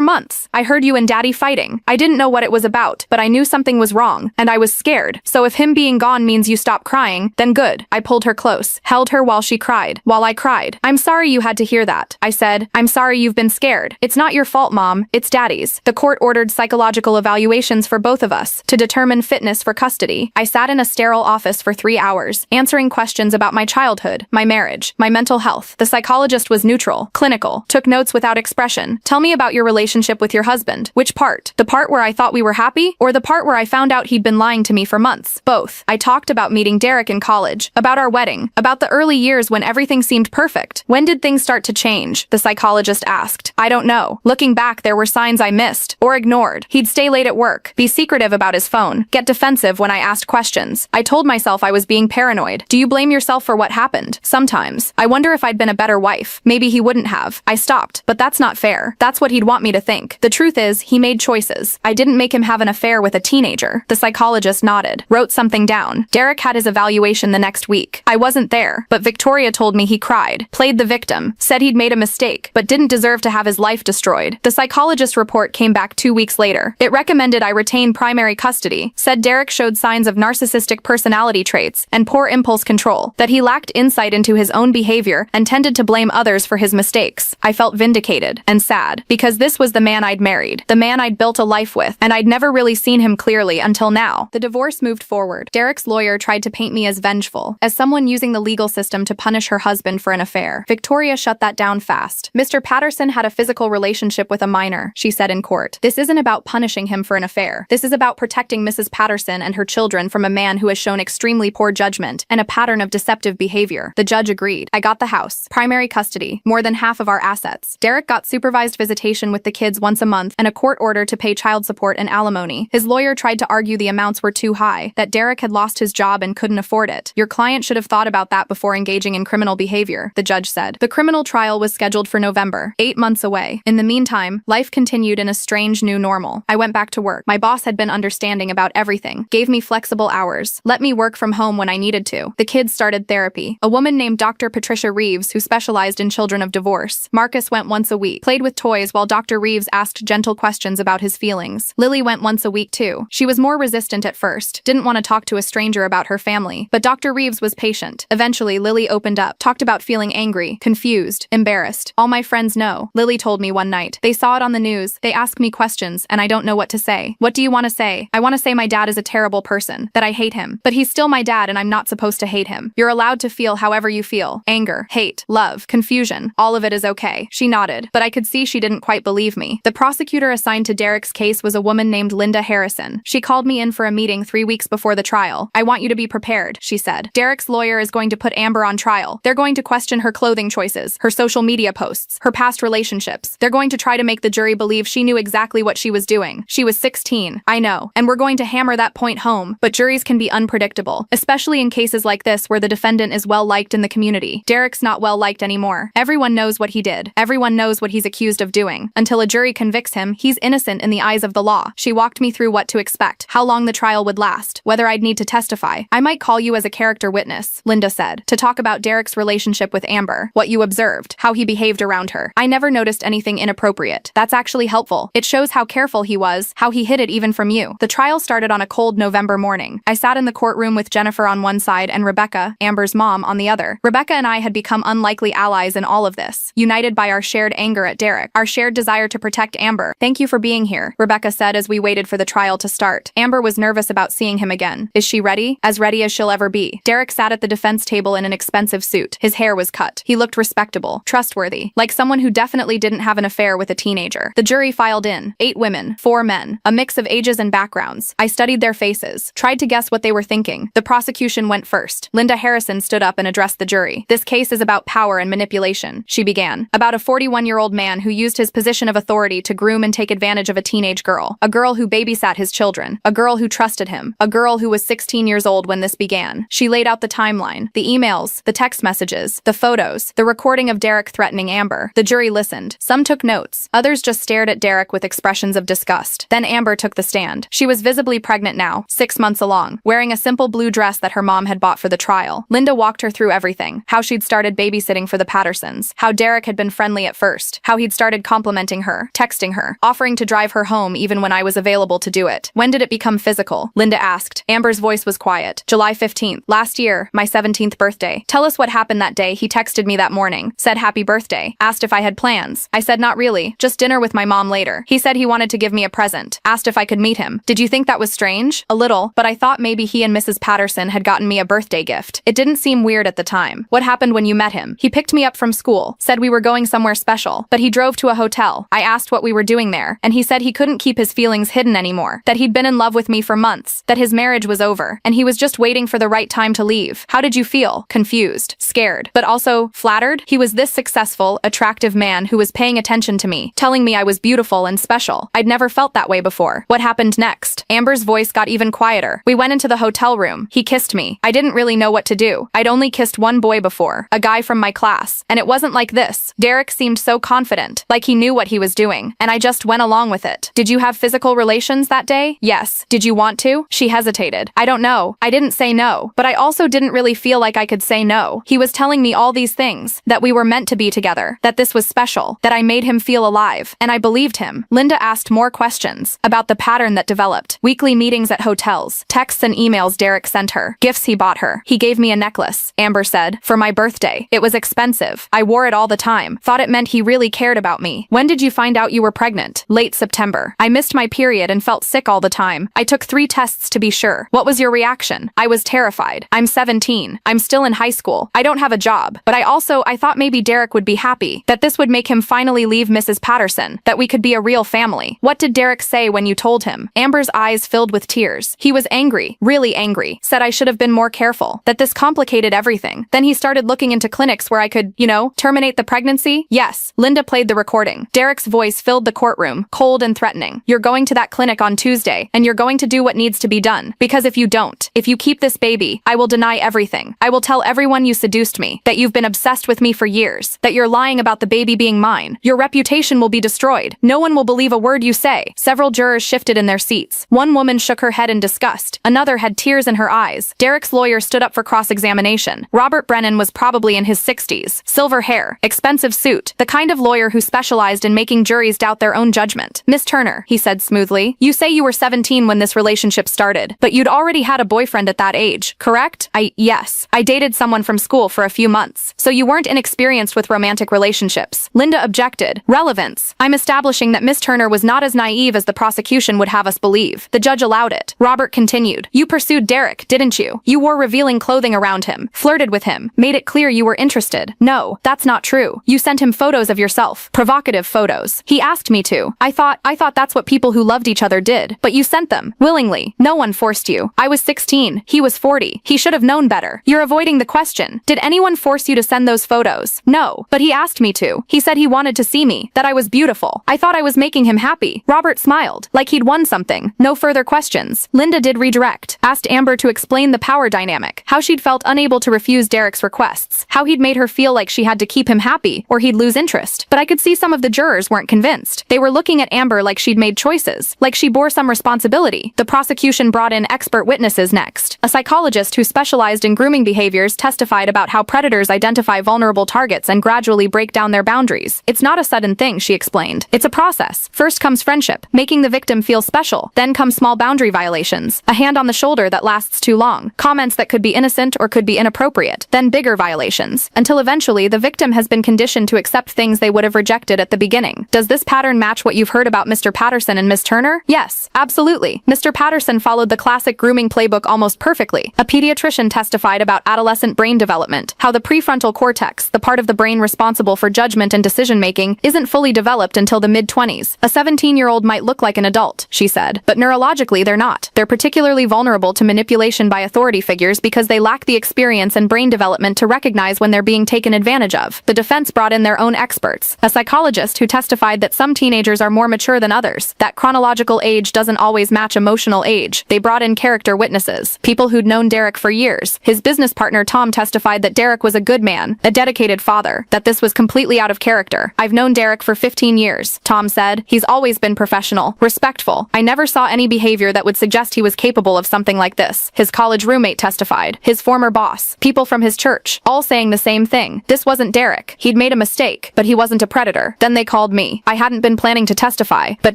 months. I heard you and Daddy fighting. I didn't know what it was about, but I knew something was wrong, and I was scared. So if him being gone means you stop crying, then good. I pulled her close, held her while she cried, while I cried. I'm sorry you had to hear that. I said, I'm sorry you've been scared. It's not your fault, Mom. It's Daddy's. The court ordered psychological evaluations for both of us to determine fitness for custody. I sat in a sterile office for 3 hours, answering questions about my childhood, my marriage, my mental health. The psychologist was neutral, clinical, took notes without expression. Tell me about your relationship with your husband. Which part? The part where I thought we were happy? Or the part where I found out he'd been lying to me for months? Both. I talked about meeting Derek in college, about our wedding, about the early years when everything seemed perfect. When did things start to change? The psychologist asked. I don't know. Looking back, there were signs I missed or ignored. He'd stay late at work, be secretive about his phone, get defensive when I asked questions. I told myself I was being paranoid. Do you blame yourself for what happened? Sometimes. I wonder if I'd been a better wife. Maybe he wouldn't have. I stopped, but that's not fair. That's what he'd want me to think. The truth is, he made choices. I didn't make him have an affair with a teenager. The psychologist nodded, wrote something down. Derek had his evaluation the next week. I wasn't there, but Victoria told me he cried, played the victim, said he'd made a mistake, but didn't deserve to have his life destroyed. The psychologist's report came back 2 weeks later. It recommended I retain primary custody, said Derek showed signs of narcissistic personality traits and poor impulse control, that he lacked insight into his own behavior and tended to blame others for his mistakes. I felt vindicated and sad, because this was the man I'd married, the man I'd built a life with, and I'd never really seen him clearly until now. The divorce moved forward. Derek's lawyer tried to paint me as vengeful, as someone using the legal system to punish her husband for an affair. Victoria shut that down fast. Mr. Patterson had a physical relationship with a minor, she said in court. This isn't about punishing him for an affair. This is about protecting Mrs. Patterson and her children from a man who has shown extremely poor judgment and a pattern of deceptive behavior. The judge agreed. I got the house, primary custody, more than half of our assets. Derek got supervised visitation with the kids once a month and a court order to pay child support and alimony. His lawyer tried to argue the amounts were too high, that Derek had lost his job and couldn't afford it. Your client should have thought about that before engaging in criminal behavior, the judge said. The criminal trial was scheduled for November, 8 months away. In the meantime, life continued in a strange new normal. I went back to work. My boss had been understanding about everything, gave me flexible hours, let me work from home when I needed to. The kids started therapy. A woman named Dr. Patricia Reeves, who specialized in children of divorce. Marcus went once a week, played with toys while Dr. Reeves asked gentle questions about his feelings. Lily went once a week too. She was more resistant at first, didn't want to talk to a stranger about her family, but Dr. Reeves was patient. Eventually, Lily opened up, talked about feeling angry, confused, embarrassed. All my friends know, Lily told me one night. They saw it on the news, they ask me questions, and I don't know what to say. What do you want want to say? I want to say my dad is a terrible person, that I hate him. But he's still my dad and I'm not supposed to hate him. You're allowed to feel however you feel. Anger, hate, love, confusion. All of it is okay. She nodded, but I could see she didn't quite believe me. The prosecutor assigned to Derek's case was a woman named Linda Harrison. She called me in for a meeting 3 weeks before the trial. I want you to be prepared, she said. Derek's lawyer is going to put Amber on trial. They're going to question her clothing choices, her social media posts, her past relationships. They're going to try to make the jury believe she knew exactly what she was doing. She was 16, I know, and we're going to hammer that point home, but juries can be unpredictable, especially in cases like this where the defendant is well-liked in the community. Derek's not well-liked anymore. Everyone knows what he did. Everyone knows what he's accused of doing. Until a jury convicts him, he's innocent in the eyes of the law. She walked me through what to expect, how long the trial would last, whether I'd need to testify. I might call you as a character witness, Linda said, to talk about Derek's relationship with Amber, what you observed, how he behaved around her. I never noticed anything inappropriate. That's actually helpful. It shows how careful he was, how he hid it even from you. The trial started on a cold November morning. I sat in the courtroom with Jennifer on one side and Rebecca, Amber's mom, on the other. Rebecca and I had become unlikely allies in all of this, united by our shared anger at Derek, our shared desire to protect Amber. Thank you for being here, Rebecca said as we waited for the trial to start. Amber was nervous about seeing him again. Is she ready? As ready as she'll ever be. Derek sat at the defense table in an expensive suit. His hair was cut. He looked respectable, trustworthy, like someone who definitely didn't have an affair with a teenager. The jury filed in. 8 women, 4 men, a mix of ages and backgrounds. I studied their faces, tried to guess what they were thinking. The prosecution went first. Linda Harrison stood up and addressed the jury. This case is about power and manipulation, she began. About a 41-year-old man who used his position of authority to groom and take advantage of a teenage girl. A girl who babysat his children. A girl who trusted him. A girl who was 16 years old when this began. She laid out the timeline, the emails, the text messages, the photos, the recording of Derek threatening Amber. The jury listened. Some took notes. Others just stared at Derek with expressions of disgust. Then Amber took the stand. She was visibly pregnant now, 6 months along, wearing a simple blue dress that her mom had bought for the trial. Linda walked her through everything. How she'd started babysitting for the Pattersons. How Derek had been friendly at first. How he'd started complimenting her, texting her, offering to drive her home even when I was available to do it. When did it become physical? Linda asked. Amber's voice was quiet. July 15th. Last year, my 17th birthday. Tell us what happened that day. He texted me that morning. Said happy birthday. Asked if I had plans. I said not really. Just dinner with my mom later. He said he wanted to give me a present. Asked if I could meet him. Did you think that was strange? A little, but I thought maybe he and Mrs. Patterson had gotten me a birthday gift. It didn't seem weird at the time. What happened when you met him? He picked me up from school. Said we were going somewhere special, but he drove to a hotel. I asked what we were doing there, and he said he couldn't keep his feelings hidden anymore. That he'd been in love with me for months. That his marriage was over, and he was just waiting for the right time to leave. How did you feel? Confused, scared, but also flattered? He was this successful, attractive man who was paying attention to me, telling me I was beautiful and special. I'd never felt that way before. What happened next? Amber's voice got even quieter. We went into the hotel room. He kissed me. I didn't really know what to do. I'd only kissed one boy before, a guy from my class, and it wasn't like this. Derek seemed so confident, like he knew what he was doing, and I just went along with it. Did you have physical relations that day? Yes. Did you want to? She hesitated. I don't know. I didn't say no, but I also didn't really feel like I could say no. He was telling me all these things, that we were meant to be together, that this was special, that I made him feel alive, and I believed him. Linda asked more questions about the pattern that developed. Weekly meetings at hotels, texts and emails Derek sent her, gifts he bought her. He gave me a necklace, Amber said, for my birthday. It was expensive. I wore it all the time. Thought it meant he really cared about me. When did you find out you were pregnant? Late September. I missed my period and felt sick all the time. I took 3 tests to be sure. What was your reaction? I was terrified. I'm 17. I'm still in high school. I don't have a job. But I thought maybe Derek would be happy, that this would make him finally leave Mrs. Patterson, that we could be a real family. What did Derek say when you told him? Amber's eyes filled with tears. He was angry, really angry. Said I should have been more careful, that this complicated everything. Then he started looking into clinics where I could, terminate the pregnancy. Yes. Linda played the recording. Derek's voice filled the courtroom, cold and threatening. You're going to that clinic on Tuesday, and you're going to do what needs to be done. Because if you don't, if you keep this baby, I will deny everything. I will tell everyone you seduced me, that you've been obsessed with me for years, that you're lying about the baby being mine. Your reputation will be destroyed. No one will believe a word you say. Several jurors shifted in their seats. One woman shook her head in disgust. Another had tears in her eyes. Derek's lawyer stood up for cross-examination. Robert Brennan was probably in his 60s. Silver hair, expensive suit, the kind of lawyer who specialized in making juries doubt their own judgment. Miss Turner, he said smoothly, you say you were 17 when this relationship started, but you'd already had a boyfriend at that age, correct? Yes. I dated someone from school for a few months. So you weren't inexperienced with romantic relationships. Linda objected. Relevance. I'm establishing that Miss Turner was not as naive as the prosecution would would have us believe. The judge allowed it. Robert continued. You pursued Derek, didn't you? You wore revealing clothing around him, flirted with him, made it clear you were interested. No, that's not true. You sent him photos of yourself. Provocative photos. He asked me to. I thought that's what people who loved each other did. But you sent them. Willingly. No one forced you. I was 16. He was 40. He should have known better. You're avoiding the question. Did anyone force you to send those photos? No. But he asked me to. He said he wanted to see me, that I was beautiful. I thought I was making him happy. Robert smiled, like he'd won something. No further questions. Linda did redirect. Asked Amber to explain the power dynamic. How she'd felt unable to refuse Derek's requests. How he'd made her feel like she had to keep him happy, or he'd lose interest. But I could see some of the jurors weren't convinced. They were looking at Amber like she'd made choices, like she bore some responsibility. The prosecution brought in expert witnesses next. A psychologist who specialized in grooming behaviors testified about how predators identify vulnerable targets and gradually break down their boundaries. It's not a sudden thing, she explained. It's a process. First comes friendship, making the victim feel special. Then come small boundary violations. A hand on the shoulder that lasts too long. Comments that could be innocent or could be inappropriate. Then bigger violations. Until eventually the victim has been conditioned to accept things they would have rejected at the beginning. Does this pattern match what you've heard about Mr. Patterson and Miss Turner? Yes, absolutely. Mr. Patterson followed the classic grooming playbook almost perfectly. A pediatrician testified about adolescent brain development, how the prefrontal cortex, the part of the brain responsible for judgment and decision-making, isn't fully developed until the mid-20s. A 17-year-old might look like an adult, she said, but neurologically they're not. They're particularly vulnerable to manipulation by authority figures because they lack the experience and brain development to recognize when they're being taken advantage of. The defense brought in their own experts. A psychologist who testified that some teenagers are more mature than others, that chronological age doesn't always match emotional age. They brought in character witnesses, people who'd known Derek for years. His business partner Tom testified that Derek was a good man, a dedicated father, that this was completely out of character. I've known Derek for 15 years, Tom said. He's always been professional, respectful. I never saw any behavior that would suggest he was capable of something like this. His college roommate testified, his former boss, people from his church, all saying the same thing. This wasn't Derek. He'd made a mistake, but he wasn't a predator. Then they called me. I hadn't been planning to testify, but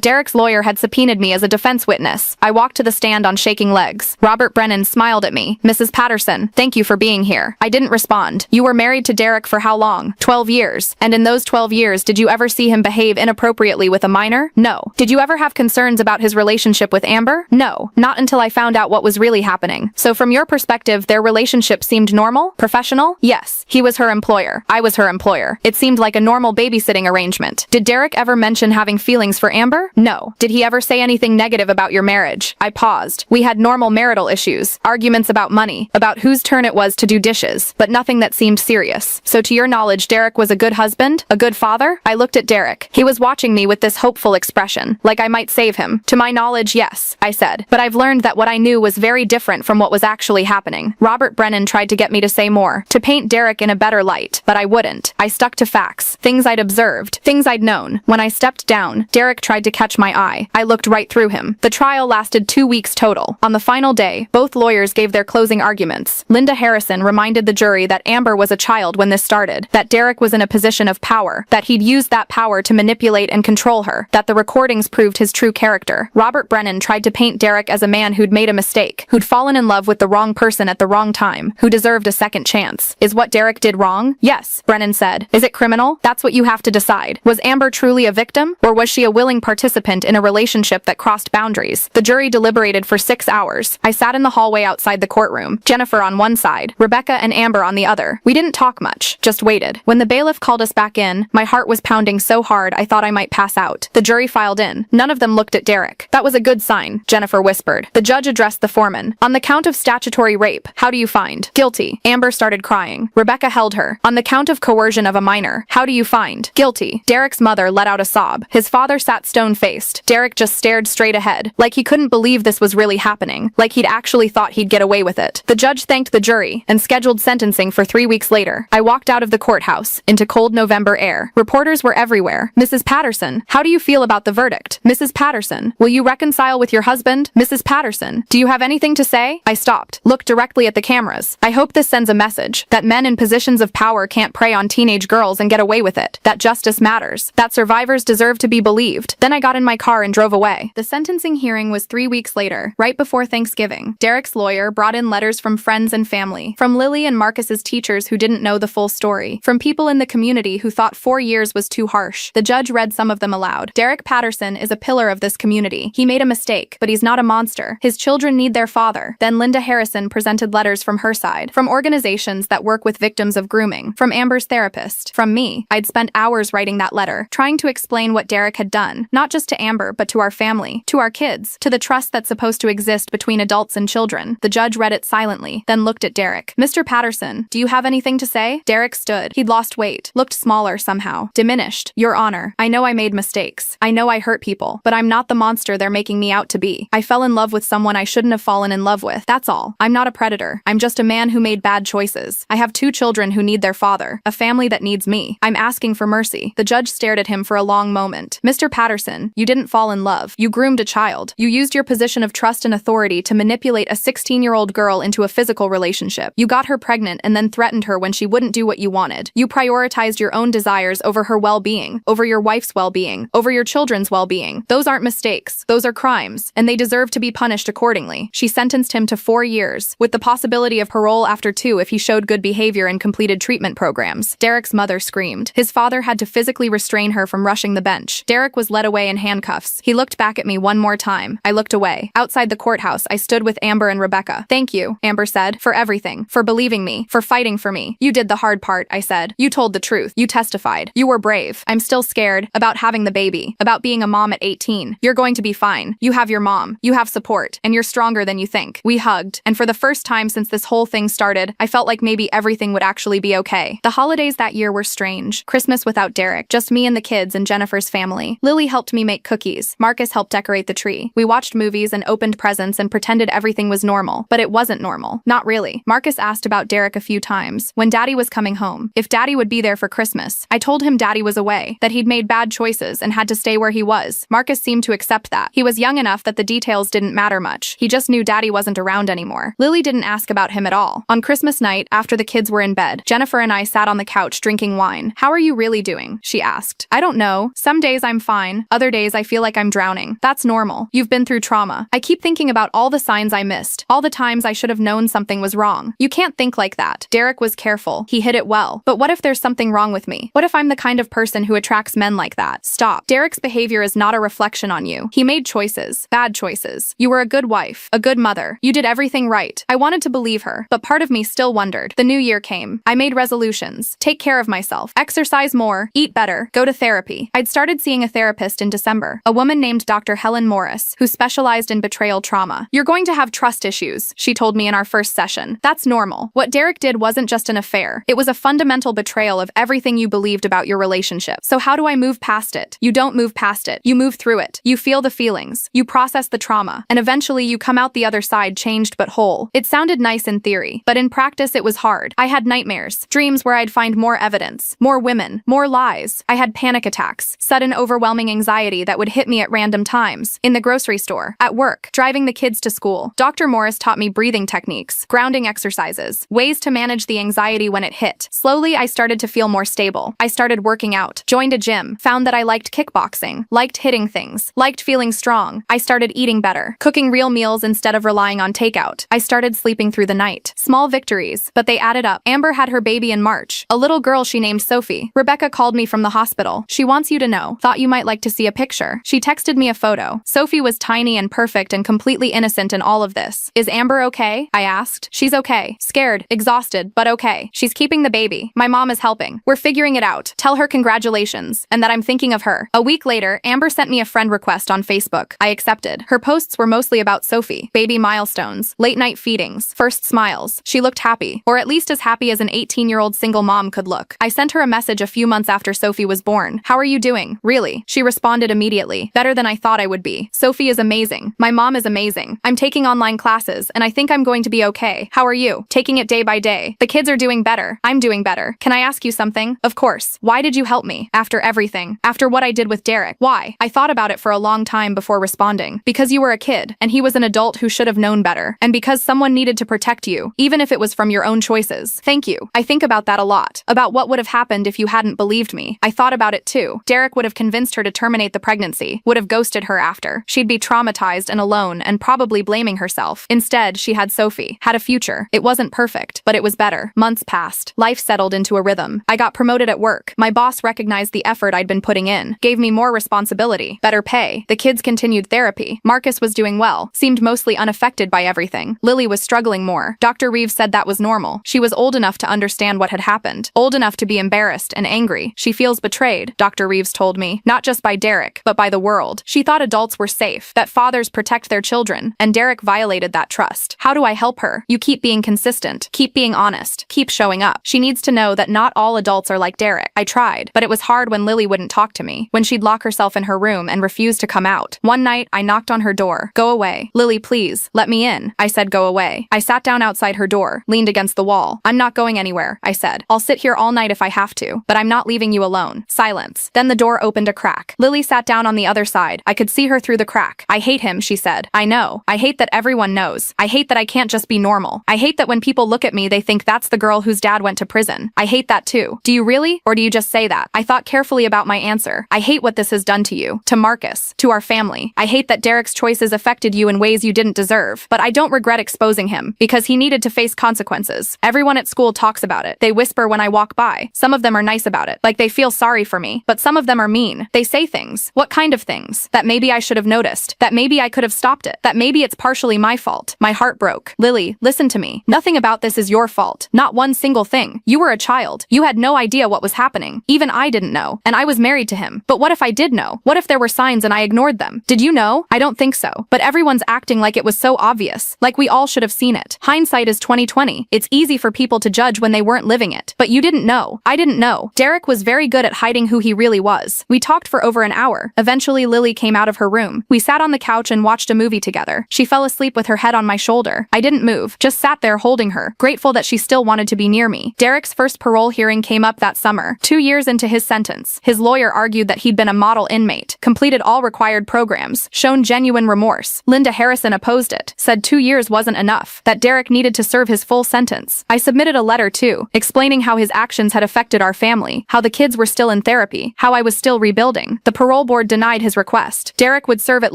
Derek's lawyer had subpoenaed me as a defense witness. I walked to the stand on shaking legs. Robert Brennan smiled at me. Mrs. Patterson, thank you for being here. I didn't respond. You were married to Derek for how long? 12 years. And in those 12 years, did you ever see him behave inappropriately with a minor? No. Did you ever have concerns about his relationship with Amber? No. Not until I found out what was really happening. So from your perspective, their relationship seemed normal? Professional? Yes. He was her employer. I was her employer. It seemed like a normal babysitting arrangement. Did Derek ever mention having feelings for Amber? No. Did he ever say anything negative about your marriage? I paused. We had normal marital issues, arguments about money, about whose turn it was to do dishes, but nothing that seemed serious. So to your knowledge, Derek was a good husband? A good father? I looked at Derek. He was watching me with this hopeful expression, like I might save him. To my knowledge, yes, I said. But I've learned that what I knew was very different from what was actually happening. Robert Brennan tried to get me to say more, to paint Derek in a better light, but I wouldn't. I stuck to facts, things I'd observed, things I'd known. When I stepped down, Derek tried to catch my eye. I looked right through him. The trial lasted 2 weeks total. On the final day, both lawyers gave their closing arguments. Linda Harrison reminded the jury that Amber was a child when this started, that Derek was in a position of power, that he'd used that power to manipulate and control her, that the recordings proved his true character. Robert Brennan tried to paint Derek as a man who'd made a mistake, who'd fallen in love with the wrong person at the wrong time, who deserved a second chance. Is what Derek did wrong? Yes, Brennan said. Is it criminal? That's what you have to decide. Was Amber truly a victim, or was she a willing participant in a relationship that crossed boundaries? The jury deliberated for 6 hours. I sat in the hallway outside the courtroom, Jennifer on one side, Rebecca and Amber on the other. We didn't talk much, just waited. When the bailiff called us back in, my heart was pounding so hard I thought I might pass out. The jury filed in. None of them looked at Derek. That was a good sign, Jennifer whispered. The judge addressed the foreman. On the count of statutory rape, how do you find? Guilty. Amber started crying. Rebecca held her. On the count of coercion of a minor, how do you find? Guilty. Derek's mother let out a sob. His father sat stone-faced. Derek just stared straight ahead, like he couldn't believe this was really happening, like he'd actually thought he'd get away with it. The judge thanked the jury and scheduled sentencing for 3 weeks later. I walked out of the courthouse into cold November air. Reporters were everywhere. Mrs. Patterson, how do you feel about the verdict? Mrs. Patterson, will you reconcile with your husband? Mrs. Patterson, do you have anything to say? I stopped, looked directly at the cameras. I hope this sends a message that men in positions of power can't prey on teenage girls and get away with it, that justice matters, that survivors deserve to be believed. Then I got in my car and drove away. The sentencing hearing was 3 weeks later, right before Thanksgiving. Derek's lawyer brought in letters from friends and family, from Lily and Marcus's teachers who didn't know the full story. story, from people in the community who thought 4 years was too harsh. The judge read some of them aloud. Derek Patterson is a pillar of this community. He made a mistake, but he's not a monster. His children need their father. Then Linda Harrison presented letters from her side, from organizations that work with victims of grooming, from Amber's therapist, from me. I'd spent hours writing that letter, trying to explain what Derek had done, not just to Amber, but to our family, to our kids, to the trust that's supposed to exist between adults and children. The judge read it silently, then looked at Derek. Mr. Patterson, do you have anything to say? Derek stood. He'd lost weight, looked smaller somehow, diminished. Your Honor, I know I made mistakes. I know I hurt people, but I'm not the monster they're making me out to be. I fell in love with someone I shouldn't have fallen in love with. That's all. I'm not a predator. I'm just a man who made bad choices. I have 2 children who need their father, a family that needs me. I'm asking for mercy. The judge stared at him for a long moment. Mr. Patterson, you didn't fall in love. You groomed a child. You used your position of trust and authority to manipulate a 16-year-old girl into a physical relationship. You got her pregnant and then threatened her when she wouldn't do what you wanted. You prioritized your own desires over her well-being, over your wife's well-being, over your children's well-being. Those aren't mistakes. Those are crimes, and they deserve to be punished accordingly. She sentenced him to 4 years, with the possibility of parole after 2 if he showed good behavior and completed treatment programs. Derek's mother screamed. His father had to physically restrain her from rushing the bench. Derek was led away in handcuffs. He looked back at me one more time. I looked away. Outside the courthouse, I stood with Amber and Rebecca. Thank you, Amber said, for everything, for believing me, for fighting for me. You did the hard part, I said. You told the truth. You testified. You were brave. I'm still scared about having the baby, about being a mom at 18. You're going to be fine. You have your mom. You have support, and you're stronger than you think. We hugged, and for the first time since this whole thing started, I felt like maybe everything would actually be okay. The holidays that year were strange. Christmas without Derek, just me and the kids and Jennifer's family. Lily helped me make cookies. Marcus helped decorate the tree. We watched movies and opened presents and pretended everything was normal, but it wasn't normal. Not really. Marcus asked about Derek a few times, when Daddy was coming home, if Daddy would be there for Christmas. I told him Daddy was away, that he'd made bad choices and had to stay where he was. Marcus seemed to accept that. He was young enough that the details didn't matter much. He just knew Daddy wasn't around anymore. Lily didn't ask about him at all. On Christmas night, after the kids were in bed, Jennifer and I sat on the couch drinking wine. How are you really doing? She asked. I don't know. Some days I'm fine. Other days I feel like I'm drowning. That's normal. You've been through trauma. I keep thinking about all the signs I missed, all the times I should have known something was wrong. You can't think like that. Derek was careful. He hid it well. But what if there's something wrong with me? What if I'm the kind of person who attracts men like that? Stop. Derek's behavior is not a reflection on you. He made choices. Bad choices. You were a good wife. A good mother. You did everything right. I wanted to believe her, but part of me still wondered. The new year came. I made resolutions. Take care of myself. Exercise more. Eat better. Go to therapy. I'd started seeing a therapist in December. A woman named Dr. Helen Morris, who specialized in betrayal trauma. You're going to have trust issues, she told me in our first session. That's normal. What Derek did wasn't just an affair. It was a fundamental betrayal of everything you believed about your relationship. So how do I move past it? You don't move past it. You move through it. You feel the feelings. You process the trauma. And eventually you come out the other side changed but whole. It sounded nice in theory, but in practice it was hard. I had nightmares, dreams where I'd find more evidence, more women, more lies. I had panic attacks, sudden overwhelming anxiety that would hit me at random times, in the grocery store, at work, driving the kids to school. Dr. Morris taught me breathing techniques, grounding exercises, ways to manage the anxiety when it hit. Slowly, I started to feel more stable. I started working out, joined a gym, found that I liked kickboxing, liked hitting things, liked feeling strong. I started eating better, cooking real meals instead of relying on takeout. I started sleeping through the night. Small victories, but they added up. Amber had her baby in March, a little girl she named Sophie. Rebecca called me from the hospital. She wants you to know. Thought you might like to see a picture. She texted me a photo. Sophie was tiny and perfect and completely innocent in all of this. Is Amber okay? I asked. She's okay. Scared, exhausted, but okay. She's keeping the baby. My mom is helping. We're figuring it out. Tell her congratulations, and that I'm thinking of her. A week later, Amber sent me a friend request on Facebook. I accepted. Her posts were mostly about Sophie, baby milestones, late night feedings, first smiles. She looked happy, or at least as happy as an 18-year-old single mom could look. I sent her a message a few months after Sophie was born. How are you doing? Really? She responded immediately. Better than I thought I would be. Sophie is amazing. My mom is amazing. I'm taking online classes, and I think I'm going to be okay. How are you? Taking it day by day. The kids are doing better. I'm doing better. Can I ask you something? Of course. Why did you help me? After everything. After what I did with Derek. Why? I thought about it for a long time before responding. Because you were a kid, and he was an adult who should have known better. And because someone needed to protect you, even if it was from your own choices. Thank you. I think about that a lot. About what would have happened if you hadn't believed me. I thought about it too. Derek would have convinced her to terminate the pregnancy, would have ghosted her after. She'd be traumatized and alone and probably blaming herself. Instead, she had Sophie, had a future. It wasn't perfect, but it was better. Months passed. Life life settled into a rhythm. I got promoted at work. My boss recognized the effort I'd been putting in, gave me more responsibility, better pay. The kids continued therapy. Marcus was doing well, seemed mostly unaffected by everything. Lily was struggling more. Dr. Reeves said that was normal. She was old enough to understand what had happened, old enough to be embarrassed and angry. She feels betrayed, Dr. Reeves told me, not just by Derek, but by the world. She thought adults were safe, that fathers protect their children, and Derek violated that trust. How do I help her? You keep being consistent, keep being honest, keep showing up. She needs to know that not all adults are like Derek. I tried, but it was hard when Lily wouldn't talk to me, when she'd lock herself in her room and refuse to come out. One night, I knocked on her door. Go away. Lily, please, let me in. I said go away. I sat down outside her door, leaned against the wall. I'm not going anywhere, I said. I'll sit here all night if I have to, but I'm not leaving you alone. Silence. Then the door opened a crack. Lily sat down on the other side. I could see her through the crack. I hate him, she said. I know. I hate that everyone knows. I hate that I can't just be normal. I hate that when people look at me they think that's the girl whose dad went to prison. I hate that too. Do you really? Or do you just say that? I thought carefully about my answer. I hate what this has done to you, to Marcus, to our family. I hate that Derek's choices affected you in ways you didn't deserve. But I don't regret exposing him, because he needed to face consequences. Everyone at school talks about it. They whisper when I walk by. Some of them are nice about it, like they feel sorry for me. But some of them are mean. They say things. What kind of things? That maybe I should have noticed. That maybe I could have stopped it. That maybe it's partially my fault. My heart broke. Lily, listen to me. Nothing about this is your fault. Not one single thing. You were a child. You had no idea what was happening. Even I didn't know. And I was married to him. But what if I did know? What if there were signs and I ignored them? Did you know? I don't think so. But everyone's acting like it was so obvious. Like we all should have seen it. Hindsight is 20/20. It's easy for people to judge when they weren't living it. But you didn't know. I didn't know. Derek was very good at hiding who he really was. We talked for over an hour. Eventually Lily came out of her room. We sat on the couch and watched a movie together. She fell asleep with her head on my shoulder. I didn't move, just sat there holding her, grateful that she still wanted to be near me. Derek's first parole hearing came up that summer, 2 years into his sentence. His lawyer argued that he'd been a model inmate, completed all required programs, shown genuine remorse. Linda Harrison opposed it, said 2 years wasn't enough, that Derek needed to serve his full sentence. I submitted a letter too, explaining how his actions had affected our family, how the kids were still in therapy, how I was still rebuilding. The parole board denied his request. Derek would serve at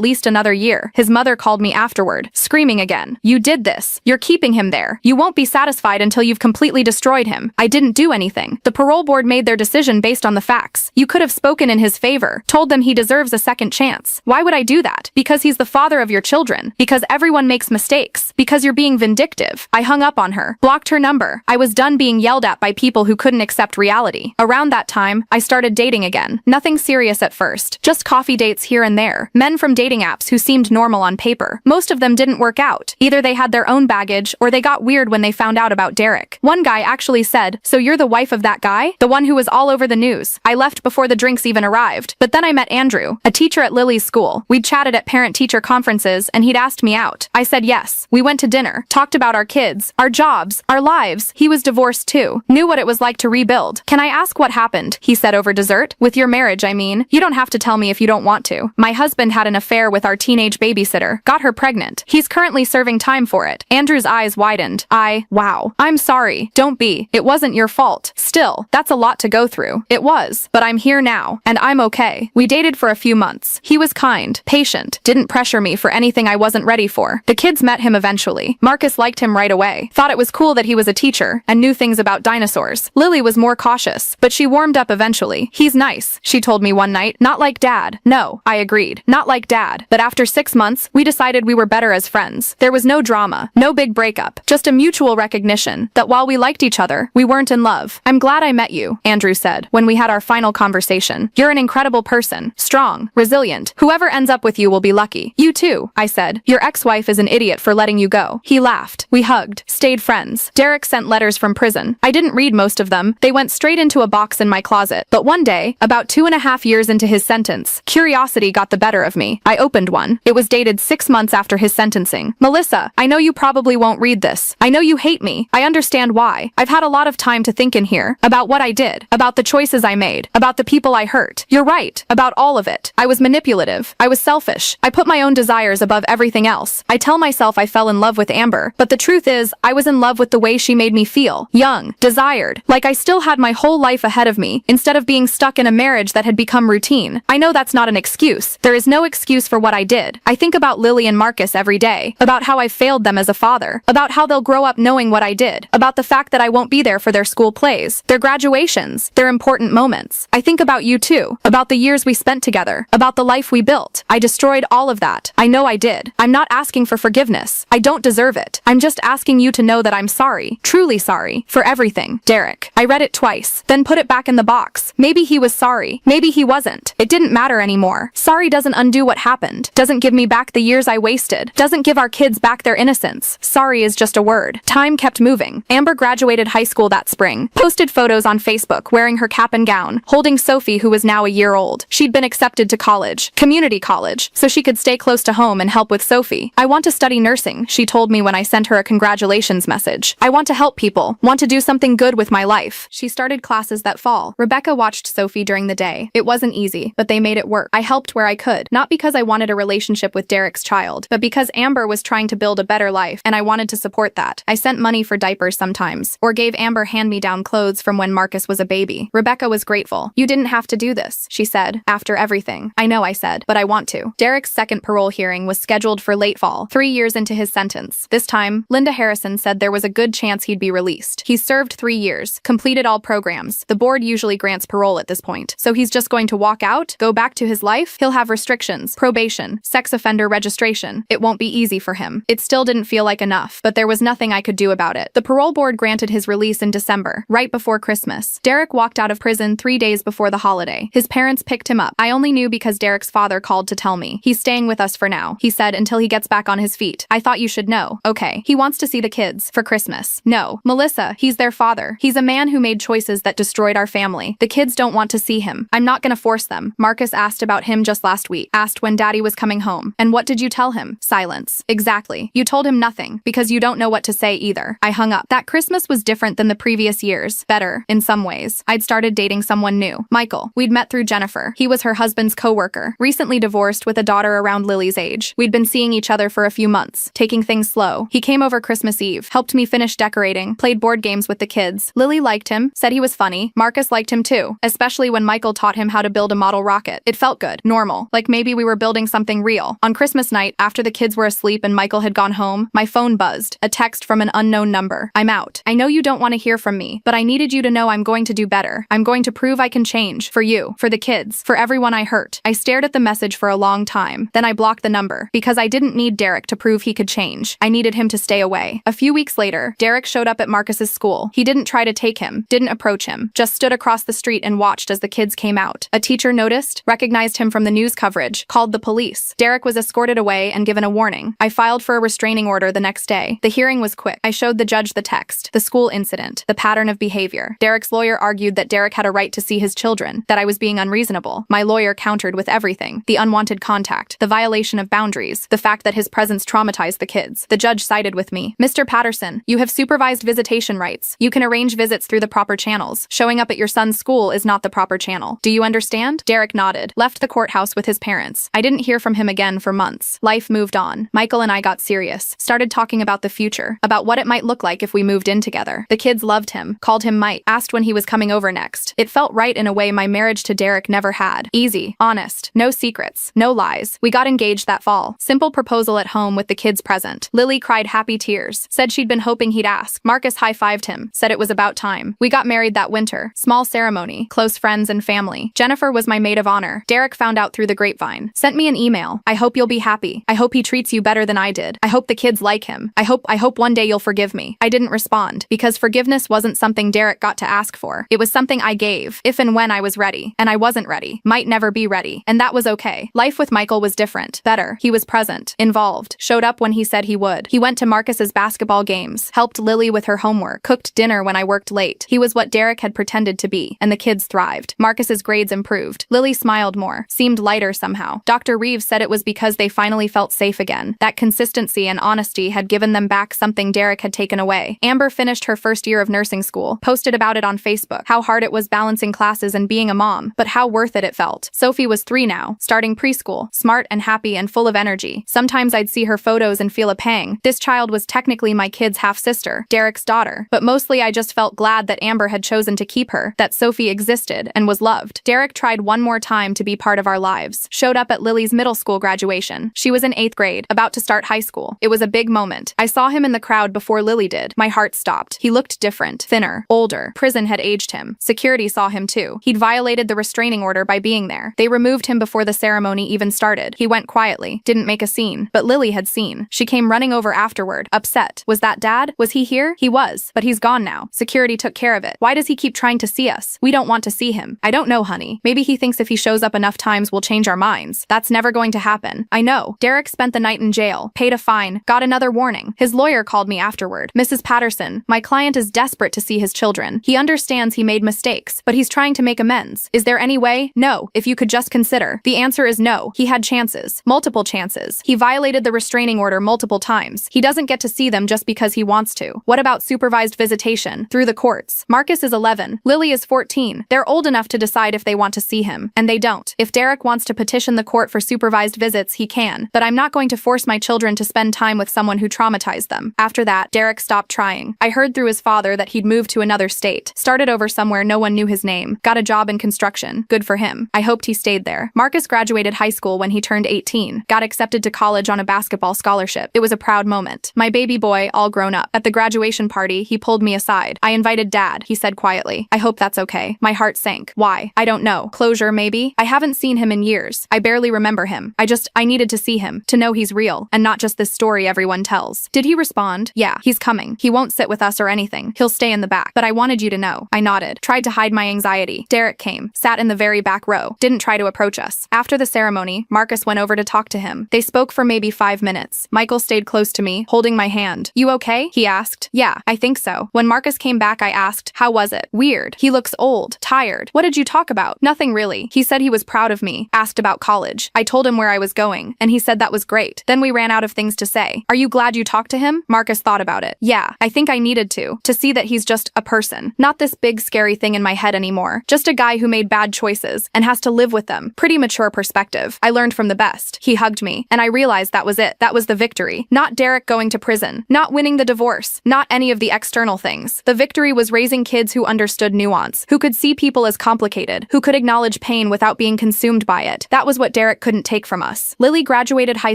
least another year. His mother called me afterward, screaming again. You did this. You're keeping him there. You won't be satisfied until you've completely destroyed him. I didn't do anything. The parole board made their decision based on the facts. You could have spoken in his favor, told them he deserves a second chance. Why would I do that? Because he's the father of your children. Because everyone makes mistakes. Because you're being vindictive. I hung up on her, blocked her number. I was done being yelled at by people who couldn't accept reality. Around that time, I started dating again. Nothing serious at first. Just coffee dates here and there. Men from dating apps who seemed normal on paper. Most of them didn't work out. Either they had their own baggage, or they got weird when they found out about Derek. One guy actually said, "So you're the wife of that guy? The one who was all over the news." I left before the drinks even arrived. But then I met Andrew, a teacher at Lily's school. We'd chatted at parent-teacher conferences and he'd asked me out. I said yes. We went to dinner, talked about our kids, our jobs, our lives. He was divorced too. Knew what it was like to rebuild. "Can I ask what happened?" he said over dessert. "With your marriage, I mean. You don't have to tell me if you don't want to. My husband had an affair with our teenage babysitter, got her pregnant. He's currently serving time for it." Andrew's eyes widened. Wow. I'm sorry. Don't be. It wasn't your fault. Still, that's a lot to go through. It was. But I'm here now, and I'm okay. We dated for a few months. He was kind, patient, didn't pressure me for anything I wasn't ready for. The kids met him eventually. Marcus liked him right away. Thought it was cool that he was a teacher and knew things about dinosaurs. Lily was more cautious, but she warmed up eventually. "He's nice," she told me one night. "Not like Dad." No, I agreed. Not like Dad. But after 6 months, we decided we were better as friends. There was no drama, no big breakup, just a mutual recognition that while we liked each other, we weren't in love. "I'm glad I met you," Andrew said when we had our final conversation. "You're an incredible person. Strong, resilient. Whoever ends up with you will be lucky." "You too," I said. "Your ex-wife is an idiot for letting you go." He laughed. We hugged, stayed friends. Derek sent letters from prison. I didn't read most of them. They went straight into a box in my closet. But one day, about 2.5 years into his sentence, curiosity got the better of me. I opened one. It was dated 6 months after his sentencing. "Melissa, I know you probably won't read this. I know you hate me. I understand why. I've had a lot of time to think in here about what I did, about the choices I made, about the people I hurt. You're right, about all of it. I was manipulative. I was selfish. I put my own desires above everything else. I tell myself I fell in love with Amber, but the truth is, I was in love with the way she made me feel. Young, desired, like I still had my whole life ahead of me, instead of being stuck in a marriage that had become routine. I know that's not an excuse. There is no excuse for what I did. I think about Lily and Marcus every day, about how I failed them as a father, about how they'll grow up knowing what I did, about the fact that I won't be be there for their school plays, their graduations, their important moments. I think about you too, about the years we spent together, about the life we built. I destroyed all of that. I know I did. I'm not asking for forgiveness. I don't deserve it. I'm just asking you to know that I'm sorry, truly sorry, for everything. Derek. I read it twice, then put it back in the box. Maybe he was sorry. Maybe he wasn't. It didn't matter anymore. Sorry doesn't undo what happened, doesn't give me back the years I wasted, doesn't give our kids back their innocence. Sorry is just a word. Time kept moving. Amber graduated high school that spring, posted photos on Facebook wearing her cap and gown, holding Sophie, who was now a year old. She'd been accepted to college, community college, so she could stay close to home and help with Sophie. I want to study nursing, she told me when I sent her a congratulations message. I want to help people, want to do something good with my life. She started classes that fall. Rebecca watched Sophie during the day. It wasn't easy, but they made it work. I helped where I could, not because I wanted a relationship with Derek's child, but because Amber was trying to build a better life, and I wanted to support that. I sent money for diapers sometimes, or gave Amber hand-me-down clothes from when Marcus was a baby. Rebecca was grateful. You didn't have to do this, she said, after everything. I know, I said, but I want to. Derek's second parole hearing was scheduled for late fall, 3 years into his sentence. This time, Linda Harrison said there was a good chance he'd be released. He's served 3 years, completed all programs. The board usually grants parole at this point. So he's just going to walk out, go back to his life? He'll have restrictions, probation, sex offender registration. It won't be easy for him. It still didn't feel like enough, but there was nothing I could do about it. The parole board granted his release in December, right before Christmas. Derek walked out of prison 3 days before the holiday. His parents picked him up. I only knew because Derek's father called to tell me. He's staying with us for now, he said, until he gets back on his feet. I thought you should know. Okay. He wants to see the kids for Christmas. No. Melissa, he's their father. He's a man who made choices that destroyed our family. The kids don't want to see him. I'm not gonna force them. Marcus asked about him just last week. Asked when Daddy was coming home. And what did you tell him? Silence. Exactly. You told him nothing, because you don't know what to say either. I hung up. That Christmas was different than the previous years. Better, in some ways. I'd started dating someone new. Michael. We'd met through Jennifer. He was her husband's co-worker. Recently divorced with a daughter around Lily's age. We'd been seeing each other for a few months, taking things slow. He came over Christmas Eve, helped me finish decorating, played board games with the kids. Lily liked him, said he was funny. Marcus liked him too, especially when Michael taught him how to build a model rocket. It felt good, normal, like maybe we were building something real. On Christmas night, after the kids were asleep and Michael had gone home, my phone buzzed. A text from an unknown number. I'm out. I know you don't want to hear from me, but I needed you to know I'm going to do better. I'm going to prove I can change. For you, for the kids, for everyone I hurt. I stared at the message for a long time. Then I blocked the number, because I didn't need Derek to prove he could change. I needed him to stay away. A few weeks later, Derek showed up at Marcus's school. He didn't try to take him, didn't approach him, just stood across the street and watched as the kids came out. A teacher noticed, recognized him from the news coverage, called the police. Derek was escorted away and given a warning. I filed for a restraining order the next day. The hearing was quick. I showed the judge the text, the school incident, the pattern of behavior. Derek's lawyer argued that Derek had a right to see his children, that I was being unreasonable. My lawyer countered with everything: the unwanted contact, the violation of boundaries, the fact that his presence traumatized the kids. The judge sided with me. Mr. Patterson, you have supervised visitation rights. You can arrange visits through the proper channels. Showing up at your son's school is not the proper channel. Do you understand? Derek nodded, left the courthouse with his parents. I didn't hear from him again for months. Life moved on. Michael and I got serious, started talking about the future, about what it might look like if we moved in together. The kids loved him, called him Mike, asked when he was coming over next. It felt right in a way my marriage to Derek never had. Easy, honest, no secrets, no lies. We got engaged that fall. Simple proposal at home with the kids present. Lily cried happy tears, said she'd been hoping he'd ask. Marcus high-fived him, said it was about time. We got married that winter. Small ceremony, close friends and family. Jennifer was my maid of honor. Derek found out through the grapevine. Sent me an email. I hope you'll be happy. I hope he treats you better than I did. I hope the kids like him. I hope one day you'll forgive me. I didn't respond, because forgiveness wasn't something Derek got to ask for. It was something I gave, if and when I was ready. And I wasn't ready. Might never be ready. And that was okay. Life with Michael was different. Better. He was present. Involved. Showed up when he said he would. He went to Marcus's basketball games. Helped Lily with her homework. Cooked dinner when I worked late. He was what Derek had pretended to be. And the kids thrived. Marcus's grades improved. Lily smiled more. Seemed lighter somehow. Dr. Reeves said it was because they finally felt safe again. That consistency and honesty had given them back something Derek had taken away. Amber finished her first year of nursing school. Posted about it on Facebook. How hard it was balancing classes and being a mom. But how worth it felt. Sophie was 3 now. Starting preschool. Smart and happy and full of energy. Sometimes I'd see her photos and feel a pang. This child was technically my kid's half-sister. Derek's daughter. But mostly I just felt glad that Amber had chosen to keep her. That Sophie existed and was loved. Derek tried one more time to be part of our lives. Showed up at Lily's middle school graduation. She was in 8th grade, about to start high school. It was a big moment. I saw him in the crowd before Lily did. My heart stopped. He looked looked different, thinner, older. Prison had aged him. Security saw him too. He'd violated the restraining order by being there. They removed him before the ceremony even started. He went quietly, didn't make a scene. But Lily had seen. She came running over afterward, upset. Was that Dad? Was he here? He was. But he's gone now. Security took care of it. Why does he keep trying to see us? We don't want to see him. I don't know, honey. Maybe he thinks if he shows up enough times we'll change our minds. That's never going to happen. I know. Derek spent the night in jail, paid a fine, got another warning. His lawyer called me afterward. Mrs. Patterson, my client is desperate to see his children. He understands he made mistakes, but he's trying to make amends. Is there any way? No. If you could just consider. The answer is no. He had chances. Multiple chances. He violated the restraining order multiple times. He doesn't get to see them just because he wants to. What about supervised visitation? Through the courts. Marcus is 11. Lily is 14. They're old enough to decide if they want to see him. And they don't. If Derek wants to petition the court for supervised visits, he can. But I'm not going to force my children to spend time with someone who traumatized them. After that, Derek stopped trying. I heard through his father that he'd moved to another state. Started over somewhere no one knew his name. Got a job in construction. Good for him. I hoped he stayed there. Marcus graduated high school when he turned 18. Got accepted to college on a basketball scholarship. It was a proud moment. My baby boy, all grown up. At the graduation party, he pulled me aside. I invited Dad, he said quietly. I hope that's okay. My heart sank. Why? I don't know. Closure, maybe? I haven't seen him in years. I barely remember him. I needed to see him, to know he's real, and not just this story everyone tells. Did he respond? Yeah, he's coming. He won't sit with us or anything. He'll stay in the back. But I wanted you to know. I nodded. Tried to hide my anxiety. Derek came. Sat in the very back row. Didn't try to approach us. After the ceremony, Marcus went over to talk to him. They spoke for maybe 5 minutes. Michael stayed close to me, holding my hand. You okay? He asked. Yeah, I think so. When Marcus came back, I asked, how was it? Weird. He looks old. Tired. What did you talk about? Nothing really. He said he was proud of me. Asked about college. I told him where I was going, and he said that was great. Then we ran out of things to say. Are you glad you talked to him? Marcus thought about it. Yeah, I think I needed to see that he's just a person. Not this big scary thing in my head anymore. Just a guy who made bad choices and has to live with them. Pretty mature perspective. I learned from the best. He hugged me, and I realized that was it. That was the victory. Not Derek going to prison. Not winning the divorce. Not any of the external things. The victory was raising kids who understood nuance, who could see people as complicated, who could acknowledge pain without being consumed by it. That was what Derek couldn't take from us. Lily graduated high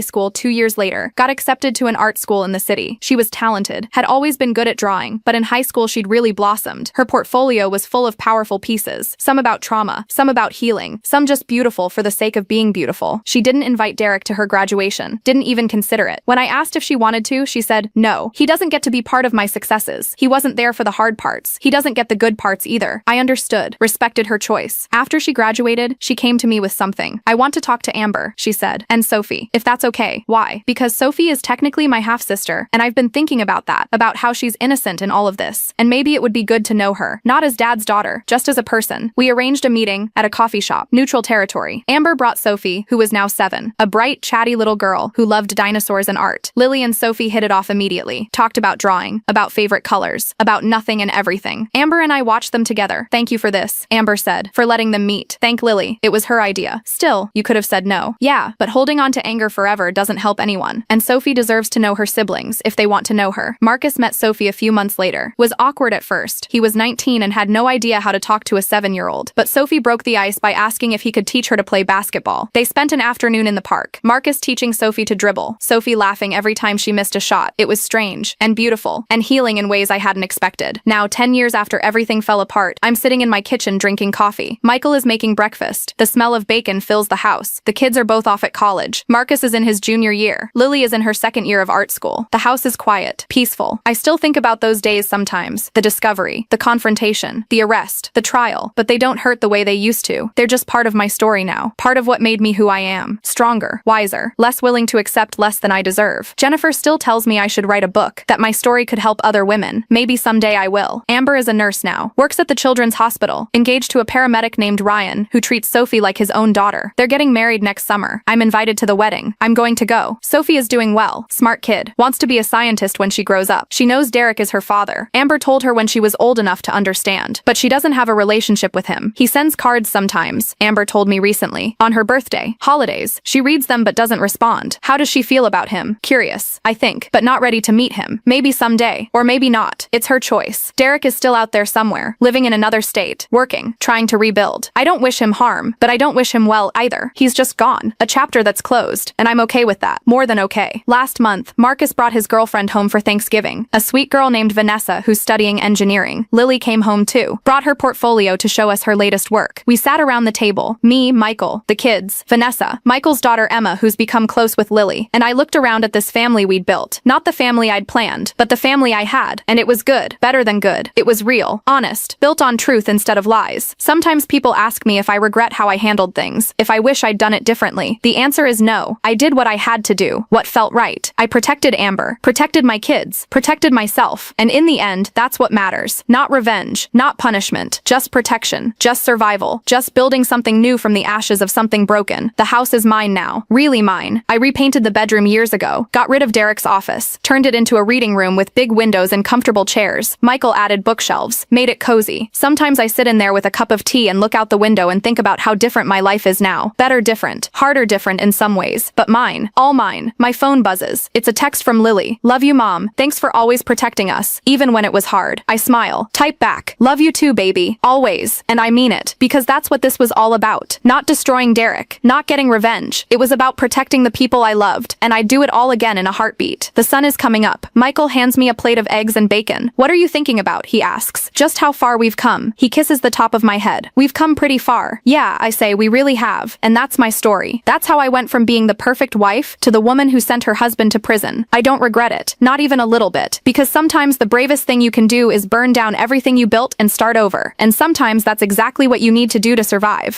school 2 years later, got accepted to an art school in the city. She was talented, had always been good at drawing, but in high school she'd really blossomed. Her portfolio was full of powerful pieces, some about trauma, some about healing, some just beautiful for the sake of being beautiful. She didn't invite Derek to her graduation, didn't even consider it. When I asked if she wanted to, she said, no, he doesn't get to be part of my successes. He wasn't there for the hard parts. He doesn't get the good parts either. I understood, respected her choice. After she graduated, she came to me with something. I want to talk to Amber, she said, and Sophie, if that's okay. Why? Because Sophie is technically my half-sister, and I've been thinking about that, about how she's innocent in all of this, and maybe it would be good to know her, not as Dad's daughter, just as a person. We arranged a meeting at a coffee shop, neutral territory. Amber brought Sophie, who was now 7, a bright, chatty little girl who loved dinosaurs and art. Lily and Sophie hit it off immediately, talked about drawing, about favorite colors, about nothing and everything. Amber and I watched them together. Thank you for this, Amber said, for letting them meet. Thank Lily. It was her idea. Still, you could have said no. Yeah, but holding on to anger forever doesn't help anyone. And Sophie deserves to know her siblings, if they want to know her. Marcus met Sophie a few months later. Was awkward at first. He was 19 and had no idea how to talk to a 7-year-old. But Sophie broke the ice by asking if he could teach her to play basketball. They spent an afternoon in the park. Marcus teaching Sophie to dribble. Sophie laughing every time she missed a shot. It was strange, and beautiful, and healing in ways I hadn't expected. Now, 10 years after everything fell apart, I'm sitting in my kitchen drinking coffee. Michael is making breakfast. The smell of bacon fills the house. The kids are both off at college. Marcus is in his junior year. Lily is in her 2nd year of art school. The house is quiet, peaceful. I still think about those days sometimes. The discovery, the confrontation, the arrest, the trial, but they don't hurt the way they used to. They're just part of my story now. Part of what made me who I am. Stronger, wiser, less willing to accept less than I deserve. Jennifer still tells me I should write a book, that my story could help other women. Maybe someday I will. Amber is a nurse now, works at the children's hospital, engaged to a paramedic named Ryan, who treats Sophie like his own daughter. They're getting married next summer. I'm invited to the wedding. I'm going to go. Sophie is doing well. Smart kid. Wants to be a scientist when she grows up. She knows Derek is her father. Amber told her when she was old enough to understand. But she doesn't have a relationship with him. He sends cards sometimes, Amber told me recently. On her birthday. Holidays. She reads them but doesn't respond. How does she feel about him? Curious, I think, but not ready to meet him. Maybe someday. Or maybe not. It's her choice. Derek is still out there somewhere, living in another state, working, trying to rebuild. I don't wish him harm, but I don't wish him well either. He's just gone. A chapter that's closed, and I'm okay with that. More than okay. Last month, Marcus brought his girlfriend home for Thanksgiving. A sweet girl named Vanessa Vanessa, who's studying engineering. Lily came home too, brought her portfolio to show us her latest work. We sat around the table, me, Michael, the kids, Vanessa, Michael's daughter Emma, who's become close with Lily, and I looked around at this family we'd built. Not the family I'd planned, but the family I had, and it was good, better than good. It was real, honest, built on truth instead of lies. Sometimes people ask me if I regret how I handled things, if I wish I'd done it differently. The answer is no. I did what I had to do, what felt right. I protected Amber, protected my kids, protected myself, and in the end, that's what matters. Not revenge, not punishment, just protection, just survival, just building something new from the ashes of something broken. The house is mine now, really mine. I repainted the bedroom years ago, got rid of Derek's office, turned it into a reading room with big windows and comfortable chairs. Michael added bookshelves, made it cozy. Sometimes I sit in there with a cup of tea and look out the window and think about how different my life is now. Better different, harder different in some ways, but mine, all mine. My phone buzzes. It's a text from Lily. Love you, Mom. Thanks for always protecting us, even when it was hard. I smile, type back, love you too, baby, always. And I mean it, because that's what this was all about. Not destroying Derek, not getting revenge. It was about protecting the people I loved, and I'd do it all again in a heartbeat. The sun is coming up. Michael hands me a plate of eggs and bacon. What are you thinking about? He asks. Just how far we've come. He kisses the top of my head. We've come pretty far. Yeah, I say, we really have. And that's my story. That's how I went from being the perfect wife to the woman who sent her husband to prison. I don't regret it. Not even a little bit. Because sometimes the bravest thing you can do is burn down everything you built and start over. And sometimes that's exactly what you need to do to survive.